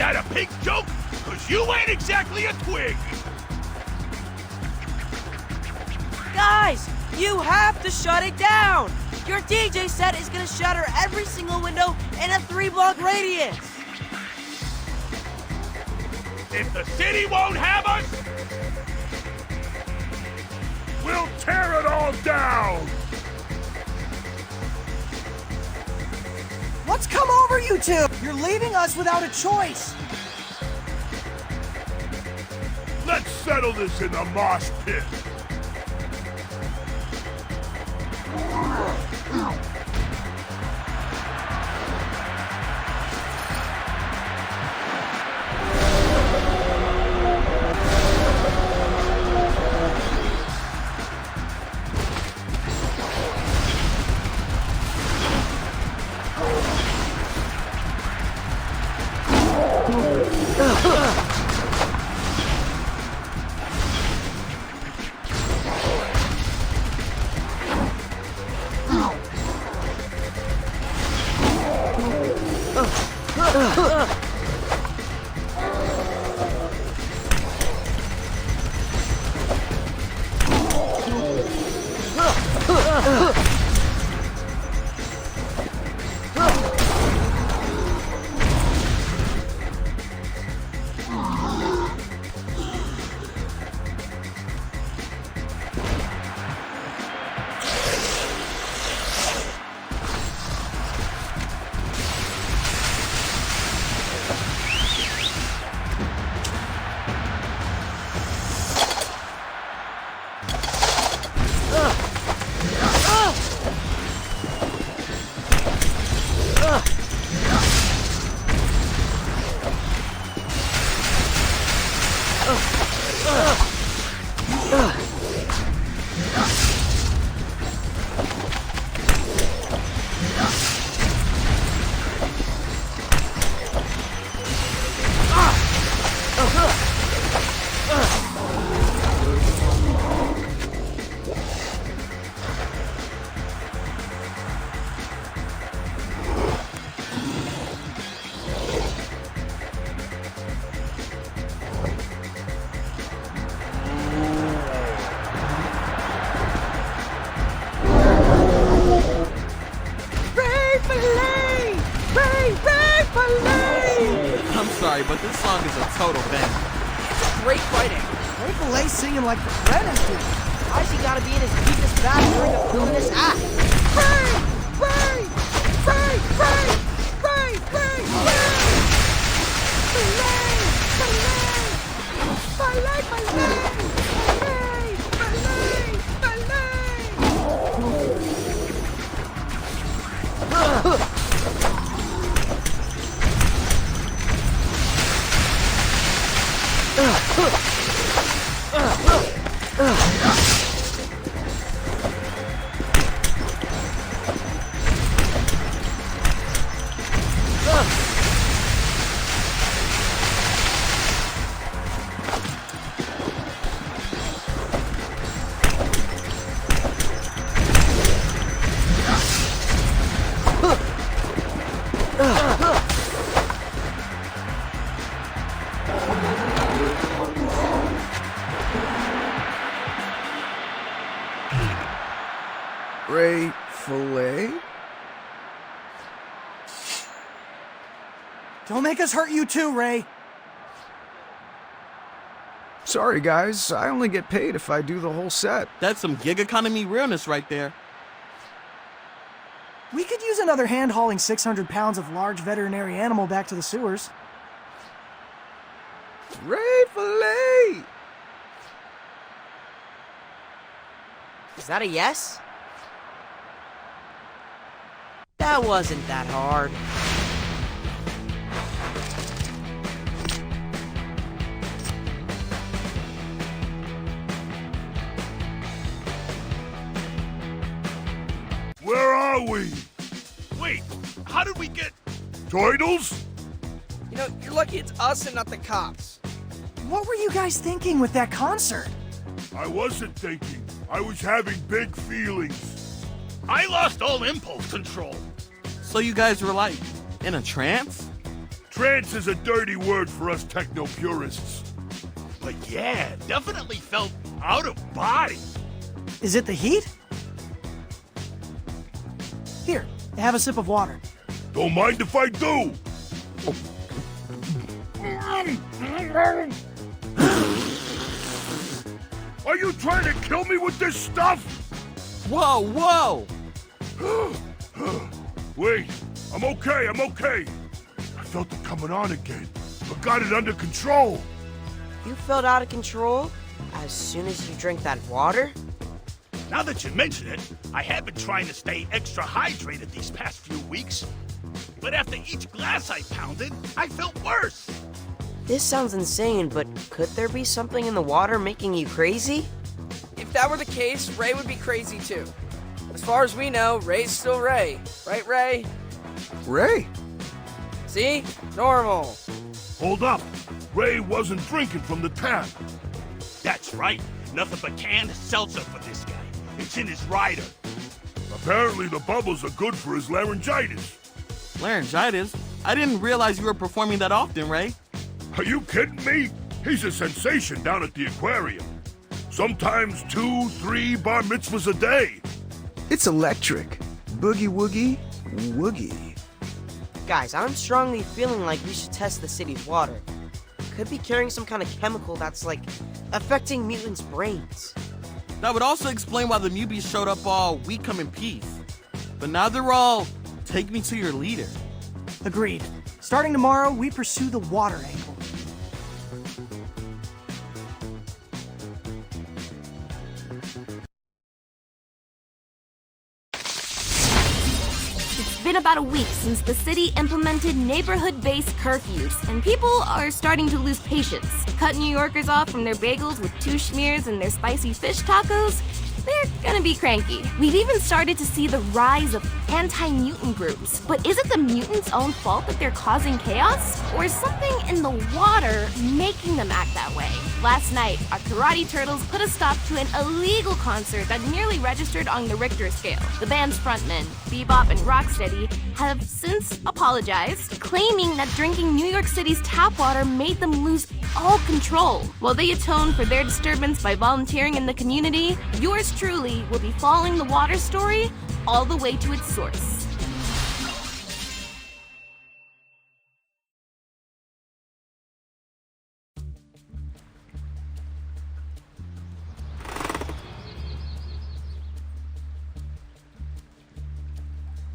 that a pink joke? Cause you ain't exactly a twig. Guys, you have to shut it down! Your DJ set is gonna shatter every single window in a 3-block radius! If the city won't have us, we'll tear it all down! What's come over you two? You're leaving us without a choice. Let's settle this in the mosh pit. Sorry, but this song is a total banger. It's a great writing. Ray Fillet singing like the Fernãndez do. Why's he gotta be in his deepest bath during a villainous act? Ray Fillet? Don't make us hurt you too, Ray. Sorry, guys. I only get paid if I do the whole set. That's some gig economy realness right there. We could use another hand hauling 600 pounds of large veterinary animal back to the sewers. Ray Fillet! Is that a yes? That wasn't that hard. Where are we? Wait, how did we get... Turtles? You know, you're lucky it's us and not the cops. What were you guys thinking with that concert? I wasn't thinking. I was having big feelings. I lost all impulse control. So you guys were like, in a trance? Trance is a dirty word for us techno-purists. But yeah, definitely felt out of body. Is it the heat? Here, have a sip of water. Don't mind if I do. Are you trying to kill me with this stuff? Whoa, whoa! Wait, I'm okay. I felt it coming on again, but got it under control. You felt out of control as soon as you drank that water? Now that you mention it, I have been trying to stay extra hydrated these past few weeks. But after each glass I pounded, I felt worse. This sounds insane, but could there be something in the water making you crazy? If that were the case, Ray would be crazy too. As far as we know, Ray's still Ray. Right, Ray? Ray? See? Normal. Hold up. Ray wasn't drinking from the tap. That's right. Nothing but canned seltzer for this guy. It's in his rider. Apparently the bubbles are good for his laryngitis. Laryngitis? I didn't realize you were performing that often, Ray. Are you kidding me? He's a sensation down at the aquarium. Sometimes 2, 3 bar mitzvahs a day. It's electric. Boogie woogie woogie. Guys, I'm strongly feeling like we should test the city's water. Could be carrying some kind of chemical that's, like, affecting mutants' brains. That would also explain why the Mubies showed up all "we come in peace." But now they're all, "take me to your leader." Agreed. Starting tomorrow, we pursue the water angle. It's been about a week since the city implemented neighborhood-based curfews, and people are starting to lose patience. Cut New Yorkers off from their bagels with 2 schmears and their spicy fish tacos, they're gonna be cranky. We've even started to see the rise of anti-mutant groups. But is it the mutants' own fault that they're causing chaos? Or is something in the water making them act that way? Last night, our karate turtles put a stop to an illegal concert that nearly registered on the Richter scale. The band's frontmen, Bebop and Rocksteady, have since apologized, claiming that drinking New York City's tap water made them lose all control. While they atone for their disturbance by volunteering in the community, yours truly will be following the water story all the way to its source.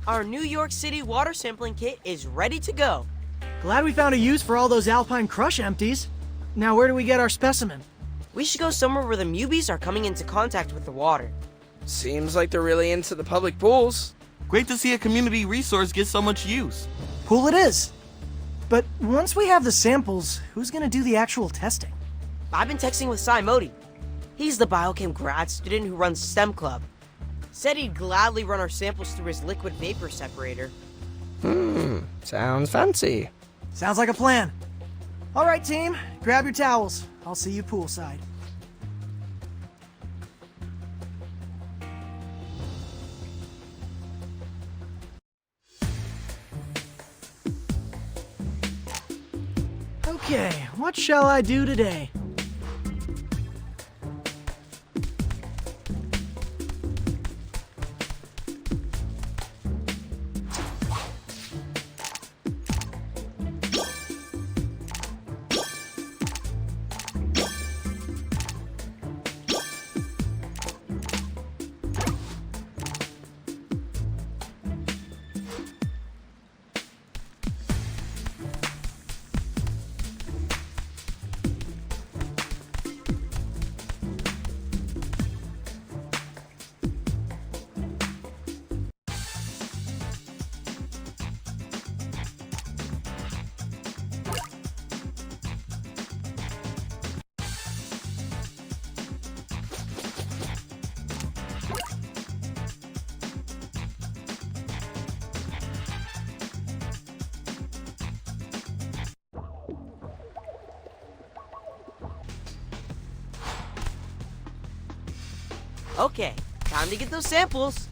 Our New York City water sampling kit is ready to go. Glad we found a use for all those Alpine Crush empties. Now where do we get our specimen? We should go somewhere where the Mubies are coming into contact with the water. Seems like they're really into the public pools. Great to see a community resource get so much use. Pool it is. But once we have the samples, who's gonna do the actual testing? I've been texting with Cy Modi. He's the biochem grad student who runs STEM Club. Said he'd gladly run our samples through his liquid vapor separator. Sounds fancy. Sounds like a plan. All right, team, grab your towels. I'll see you poolside. Okay, what shall I do today? Okay, time to get those samples.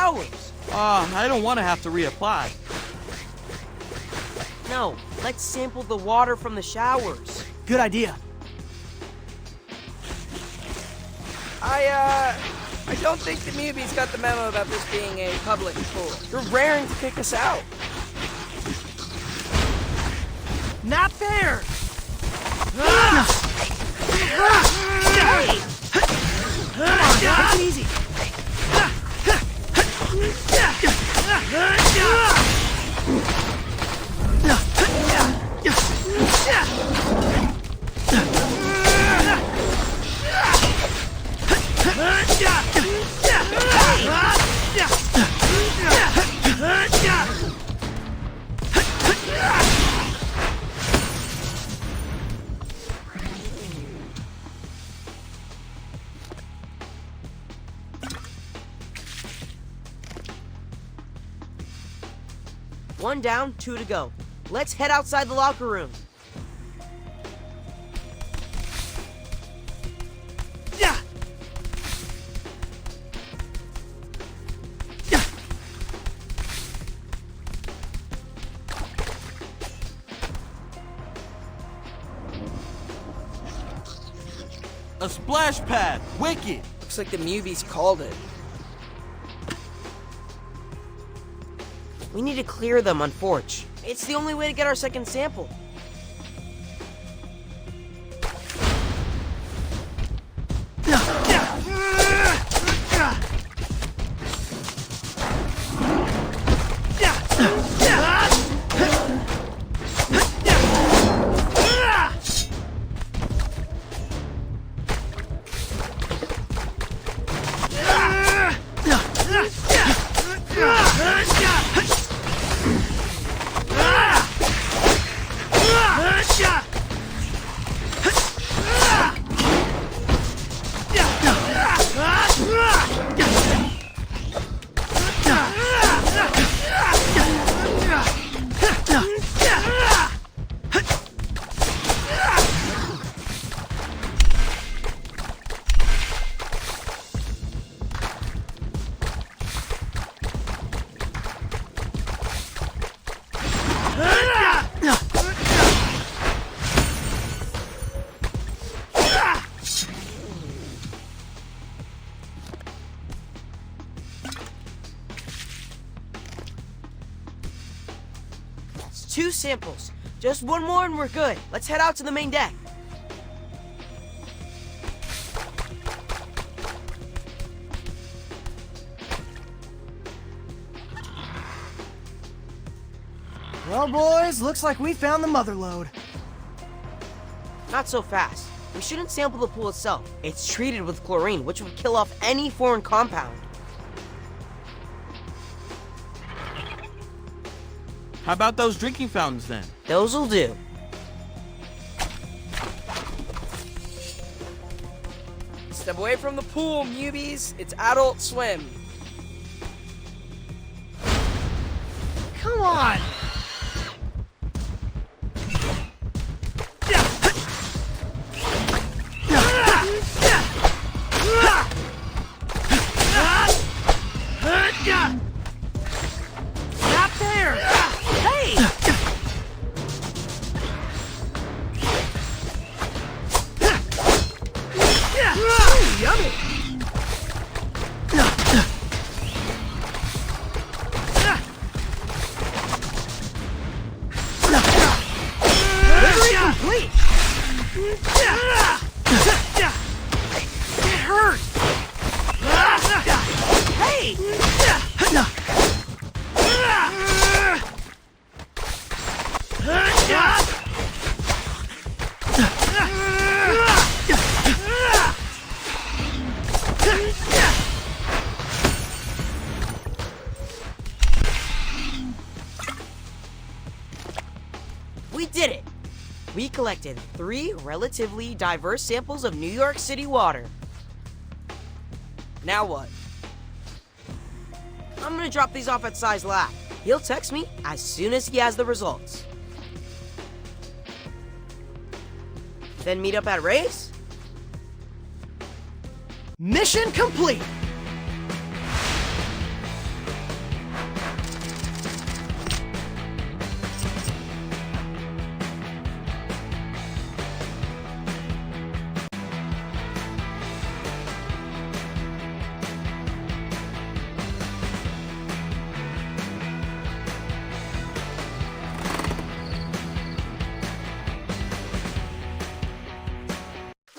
showers. I don't want to have to reapply. No, let's sample the water from the showers. Good idea. I don't think the newbies got the memo about this being a public pool. They're raring to kick us out. Not fair! Hey! Come on, take it easy. One down, 2 to go. Let's head outside the locker room. A splash pad! Wicked! Looks like the newbies called it. We need to clear them on Forge. It's the only way to get our second sample. It's 2 samples. Just one more and we're good. Let's head out to the main deck. Well, boys, looks like we found the mother lode. Not so fast. We shouldn't sample the pool itself. It's treated with chlorine, which would kill off any foreign compound. How about those drinking fountains then? Those'll do. Step away from the pool, newbies. It's Adult Swim. Come on! Not there! Hey! Ooh, yummy! Delivery complete! It hurts! Hey! We did it! We collected 3 relatively diverse samples of New York City water. Now what? I'm gonna drop these off at Sai's lab. He'll text me as soon as he has the results. Then meet up at Ray's? Mission complete!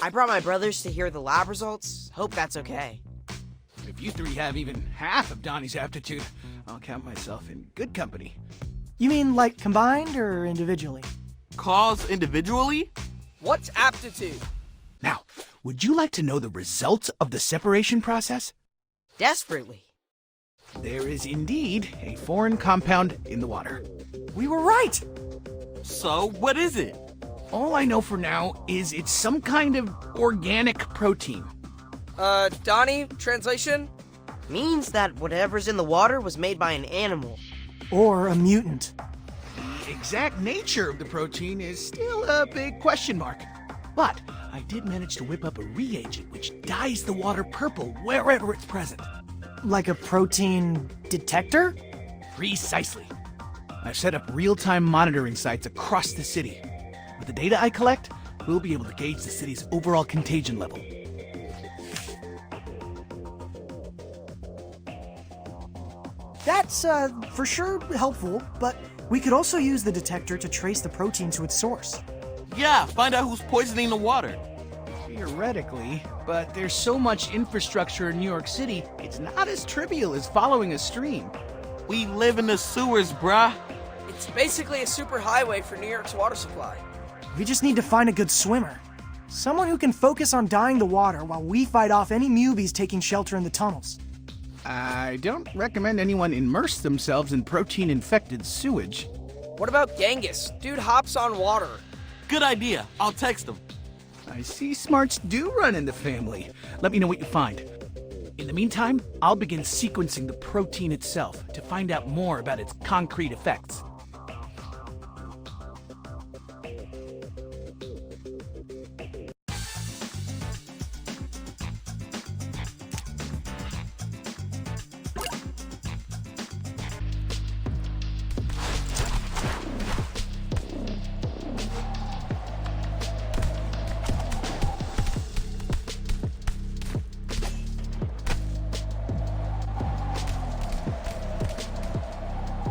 I brought my brothers to hear the lab results. Hope that's okay. If you three have even half of Donnie's aptitude, I'll count myself in good company. You mean like combined or individually? Calls individually? What's aptitude? Now, would you like to know the results of the separation process? Desperately. There is indeed a foreign compound in the water. We were right! So, what is it? All I know for now is it's some kind of organic protein. Donnie, translation? Means that whatever's in the water was made by an animal. Or a mutant. The exact nature of the protein is still a big question mark. But I did manage to whip up a reagent which dyes the water purple wherever it's present. Like a protein detector? Precisely. I've set up real-time monitoring sites across the city. With the data I collect, we'll be able to gauge the city's overall contagion level. That's, for sure helpful, but we could also use the detector to trace the protein to its source. Yeah, find out who's poisoning the water. Theoretically, but there's so much infrastructure in New York City, it's not as trivial as following a stream. We live in the sewers, bruh. It's basically a superhighway for New York's water supply. We just need to find a good swimmer. Someone who can focus on dyeing the water while we fight off any mubies taking shelter in the tunnels. I don't recommend anyone immerse themselves in protein-infected sewage. What about Genghis? Dude hops on water. Good idea. I'll text him. I see smarts do run in the family. Let me know what you find. In the meantime, I'll begin sequencing the protein itself to find out more about its concrete effects.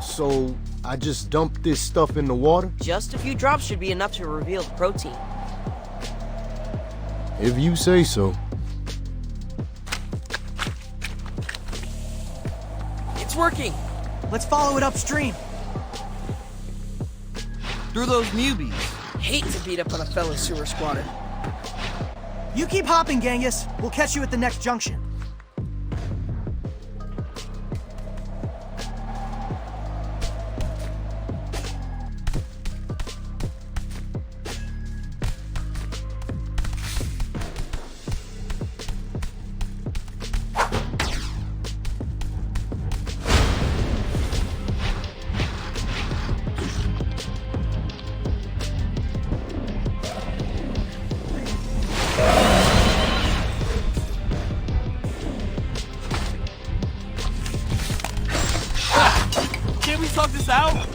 So, I just dump this stuff in the water? Just a few drops should be enough to reveal the protein. If you say so. It's working. Let's follow it upstream. Through those newbies. Hate to beat up on a fellow sewer squatter. You keep hopping, Genghis. We'll catch you at the next junction. Can't we talk this out?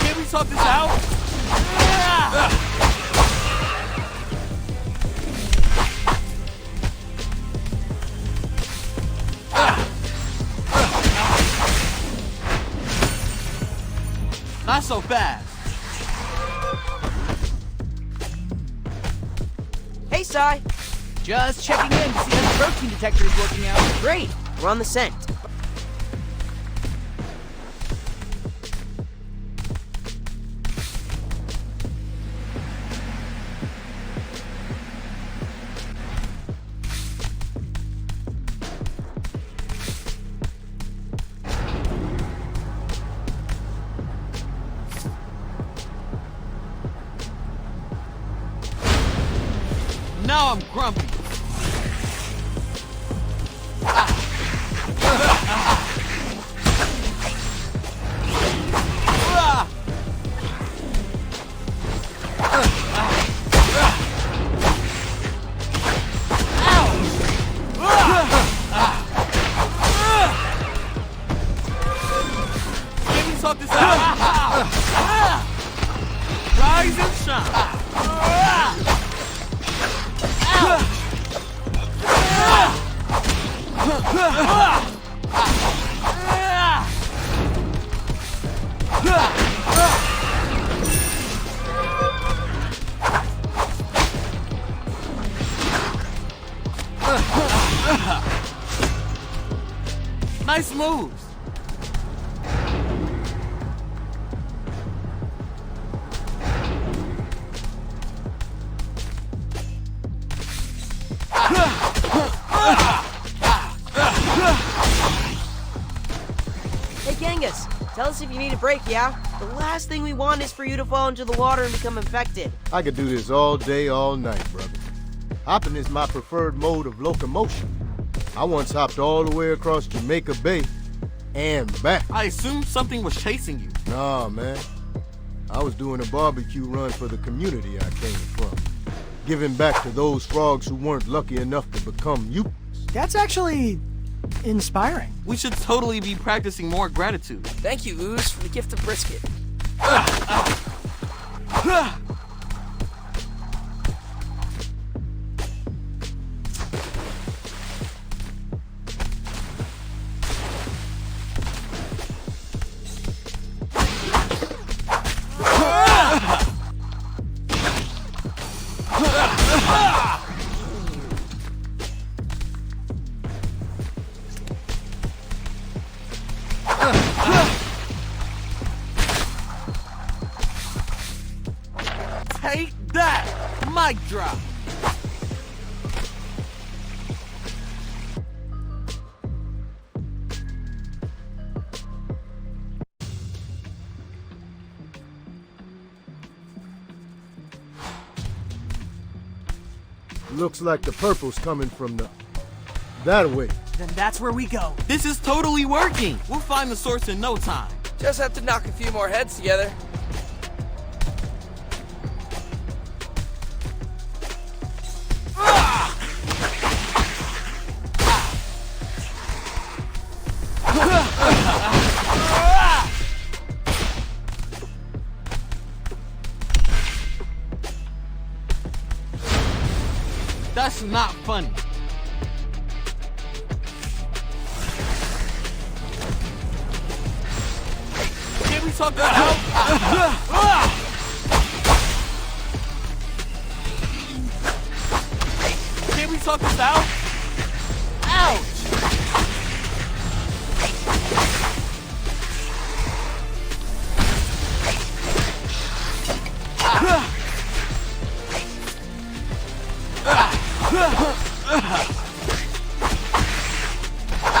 Can't we talk this out? Not so fast. Hey, Sai! Just checking in to see how the protein detector is working out. Great! We're on the scent. Now I'm grumpy. Nice moves. Hey, Genghis, tell us if you need a break, yeah? The last thing we want is for you to fall into the water and become infected. I could do this all day, all night, brother. Hopping is my preferred mode of locomotion. I once hopped all the way across Jamaica Bay and back. I assumed something was chasing you. Nah, man. I was doing a barbecue run for the community I came from. Giving back to those frogs who weren't lucky enough to become mutants. That's actually inspiring. We should totally be practicing more gratitude. Thank you, Ooze, for the gift of brisket. Take that! Mic drop! Looks like the purple's coming from that way. Then that's where we go. This is totally working! We'll find the source in no time. Just have to knock a few more heads together. That's not funny. Can we talk that out? Can we talk this out? Ouch!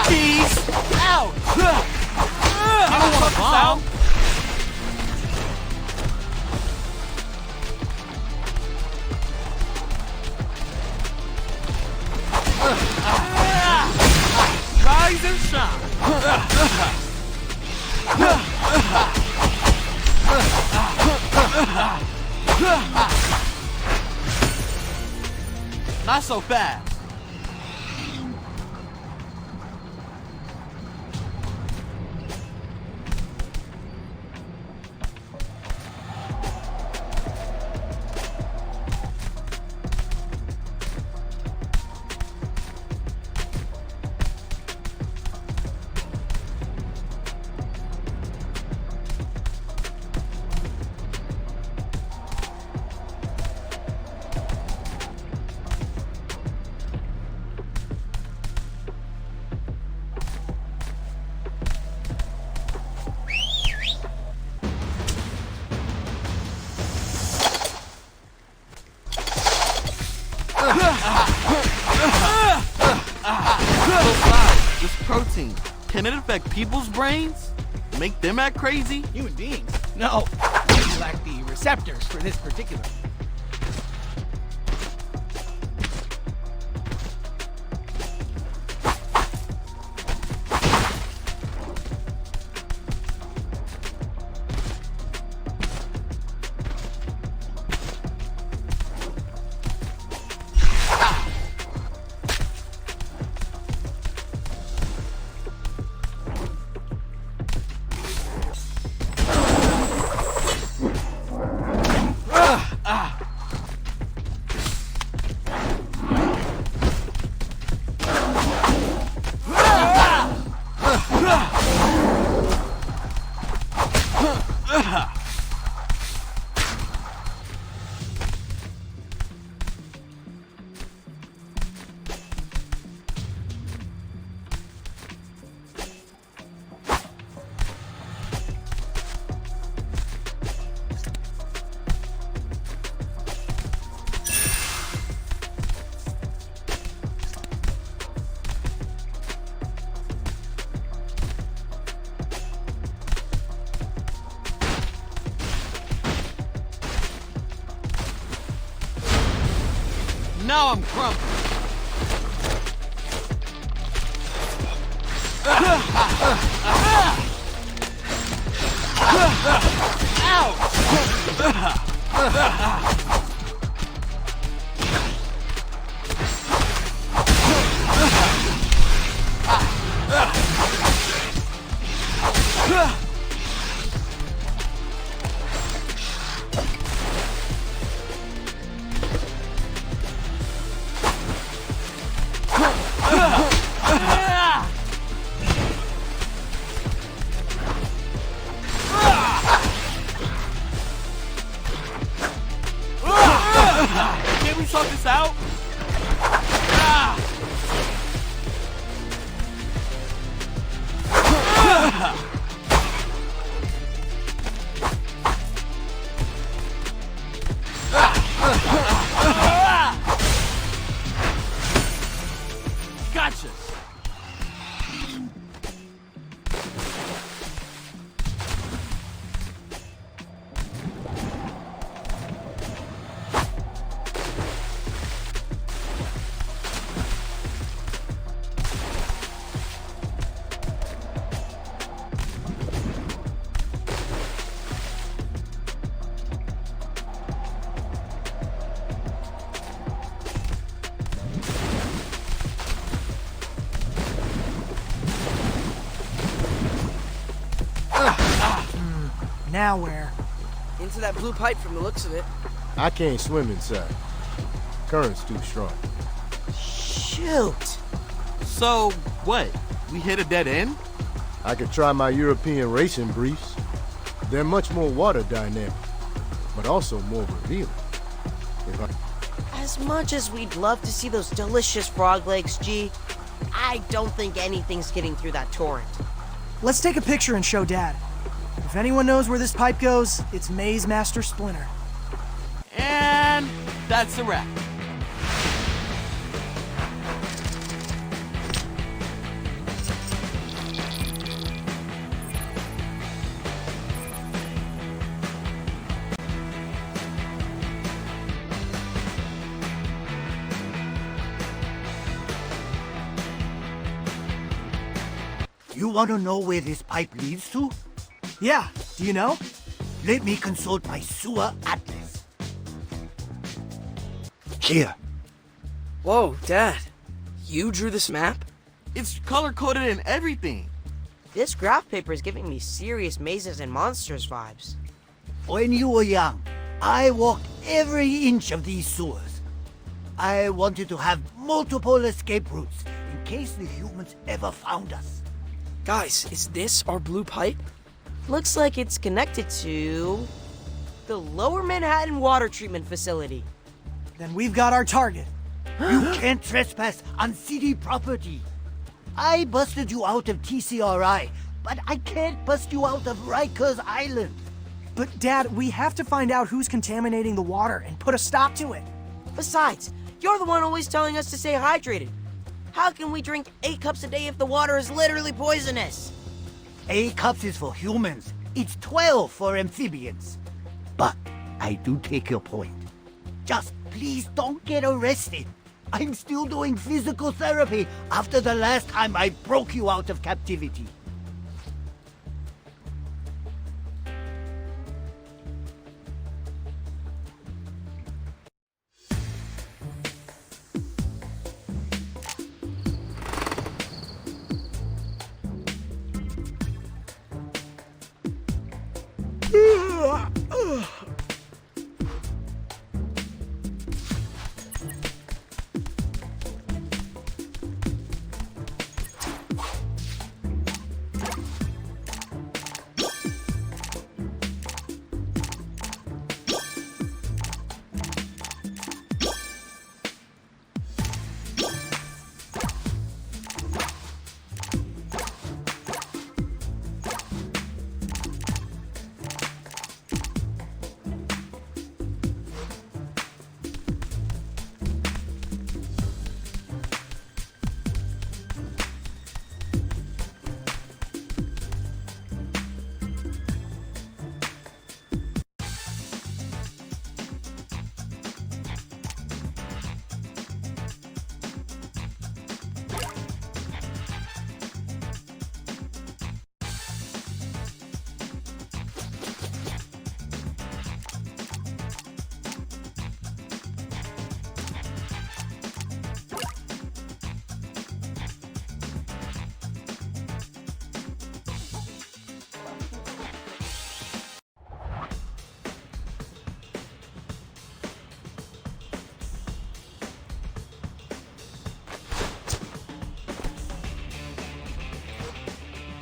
Peace out! I don't want to bomb. Rise and shine. Not so fast. This protein, can it affect people's brains? Make them act crazy? Human beings? No. We lack the receptors for this particular. Now I'm grumpy. Can't we sort this out? Gotcha. Now where? Into that blue pipe from the looks of it. I can't swim inside. Current's too strong. Shoot! So, what? We hit a dead end? I could try my European racing briefs. They're much more water dynamic, but also more revealing. As much as we'd love to see those delicious frog legs, G, I don't think anything's getting through that torrent. Let's take a picture and show Dad. If anyone knows where this pipe goes, it's Maze Master Splinter. And that's a wrap. You want to know where this pipe leads to? Yeah, do you know? Let me consult my sewer atlas. Here. Whoa, Dad. You drew this map? It's color-coded and everything. This graph paper is giving me serious mazes and monsters vibes. When you were young, I walked every inch of these sewers. I wanted to have multiple escape routes in case the humans ever found us. Guys, is this our blue pipe? Looks like it's connected to the Lower Manhattan Water Treatment Facility. Then we've got our target. You can't trespass on city property. I busted you out of TCRI, but I can't bust you out of Rikers Island. But Dad, we have to find out who's contaminating the water and put a stop to it. Besides, you're the one always telling us to stay hydrated. How can we drink 8 cups a day if the water is literally poisonous? 8 cups is for humans. It's 12 for amphibians. But I do take your point. Just please don't get arrested. I'm still doing physical therapy after the last time I broke you out of captivity.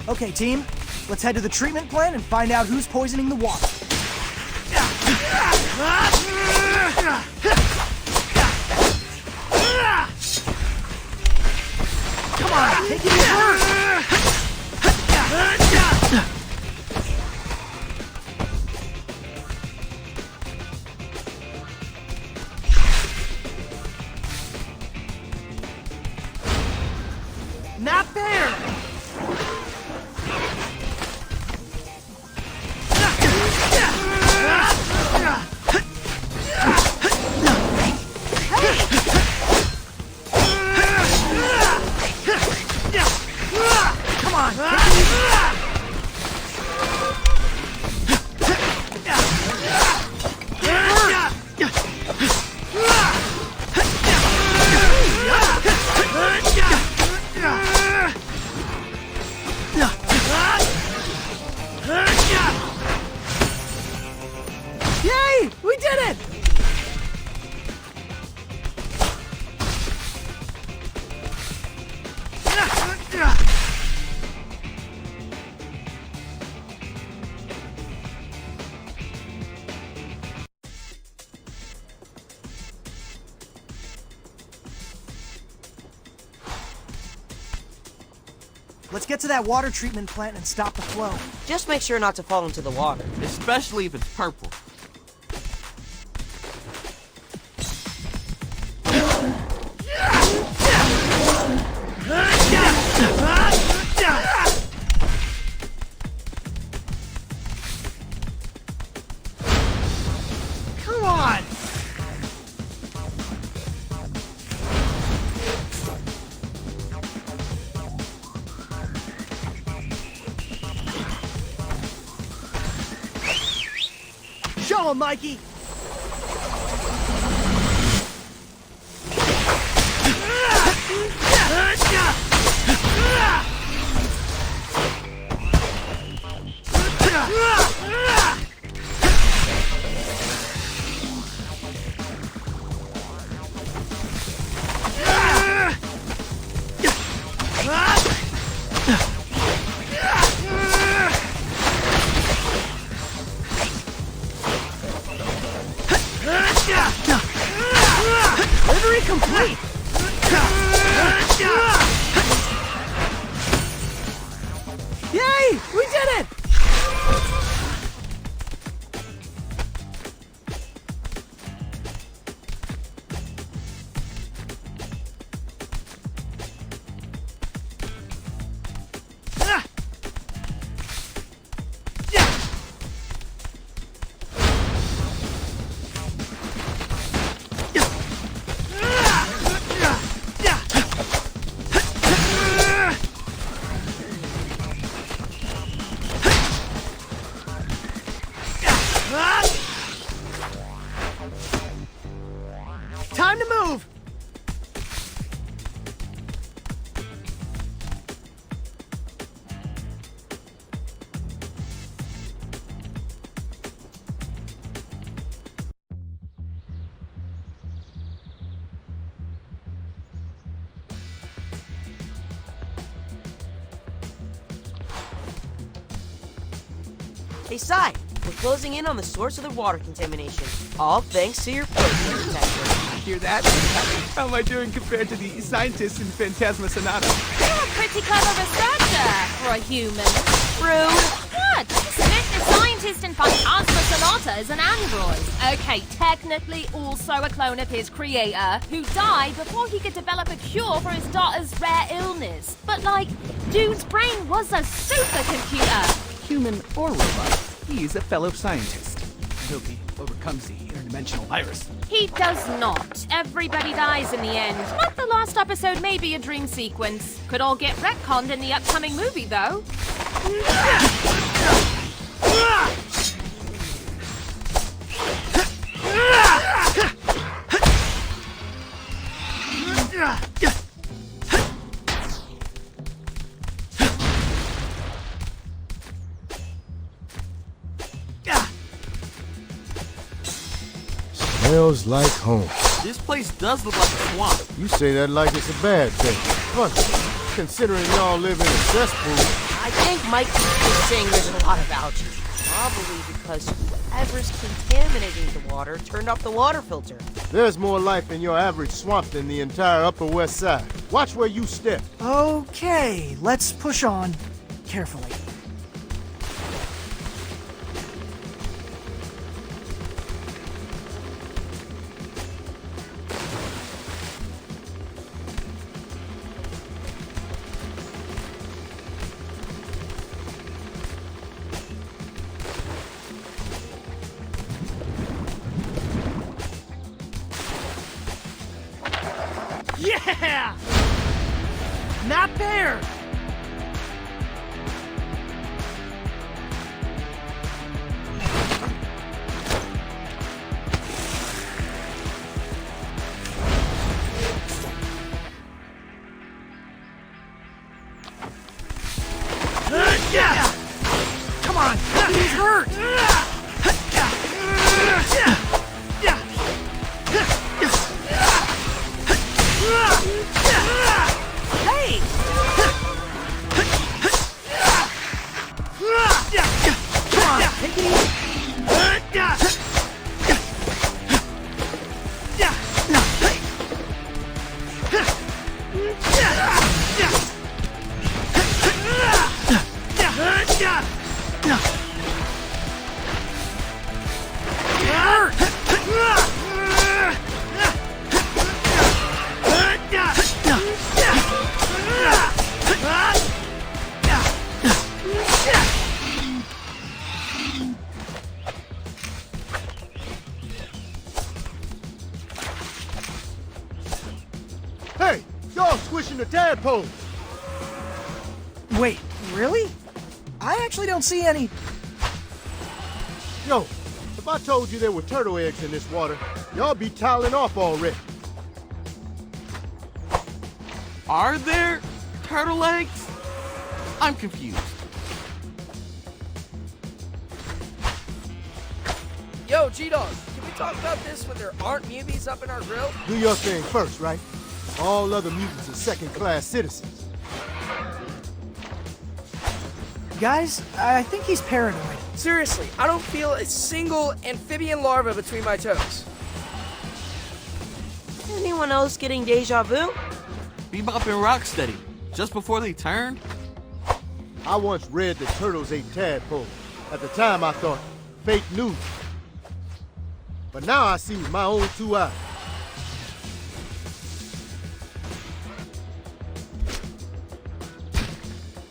Okay, team, let's head to the treatment plant and find out who's poisoning the water. Come on, take it first! Not there! Come on! Yay! We did it! Let's get to that water treatment plant and stop the flow. Just make sure not to fall into the water. Especially if it's purple. Come on! Show him, Mikey! Delivery complete! Yay! We did it! Time to move! Hey, Sai, we're closing in on the source of the water contamination. All thanks to your protein detector. Hear that? How am I doing compared to the scientists in Phantasma Sonata? You're a pretty clever researcher for a human. Rude. What? Smith, the scientist in Phantasma Sonata, is an android. Okay, technically also a clone of his creator, who died before he could develop a cure for his daughter's rare illness. But, like, dude's brain was a supercomputer. Human or robot, he's a fellow scientist. I hope he overcomes the interdimensional virus. He does not. Everybody dies in the end. Like the last episode may be a dream sequence. Could all get retconned in the upcoming movie, though. Smells like home. This place does look like a swamp. You say that like it's a bad thing. Funny, considering y'all live in a cesspool. I I think Mike is saying there's a lot of algae. Probably because whoever's contaminating the water turned off the water filter. There's more life in your average swamp than the entire Upper West Side. Watch where you step. Okay, let's push on carefully. Yeah! Not there! Yeah! Come on! He's hurt! Hey! Come on, take it easy. Hey, y'all squishing the tadpoles. Wait, really? I actually don't see any. Yo, if I told you there were turtle eggs in this water, y'all be toweling off already. Are there turtle eggs? I'm confused. Yo, G-Dog, can we talk about this when there aren't muties up in our grill? Do your thing first, right? All other mutants are second-class citizens. Guys, I think he's paranoid. Seriously, I don't feel a single amphibian larva between my toes. Anyone else getting deja vu? Bebop and Rocksteady, just before they turned? I once read that turtles ate tadpoles. At the time, I thought, fake news. But now I see with my own two eyes.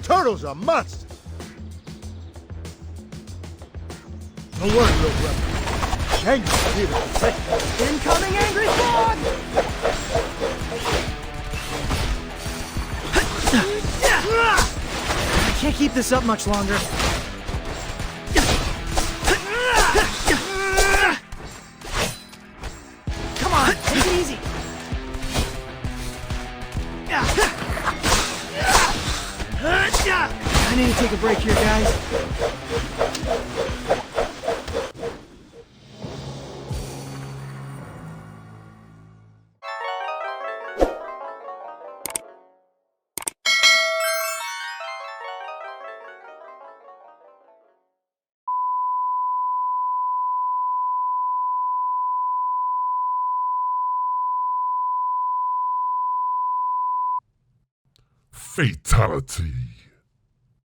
Turtles are monsters. Don't worry, little brother. Angry's here to protect you. Incoming angry squad! I can't keep this up much longer. Come on, take it easy. I need to take a break here, guys. Fatality.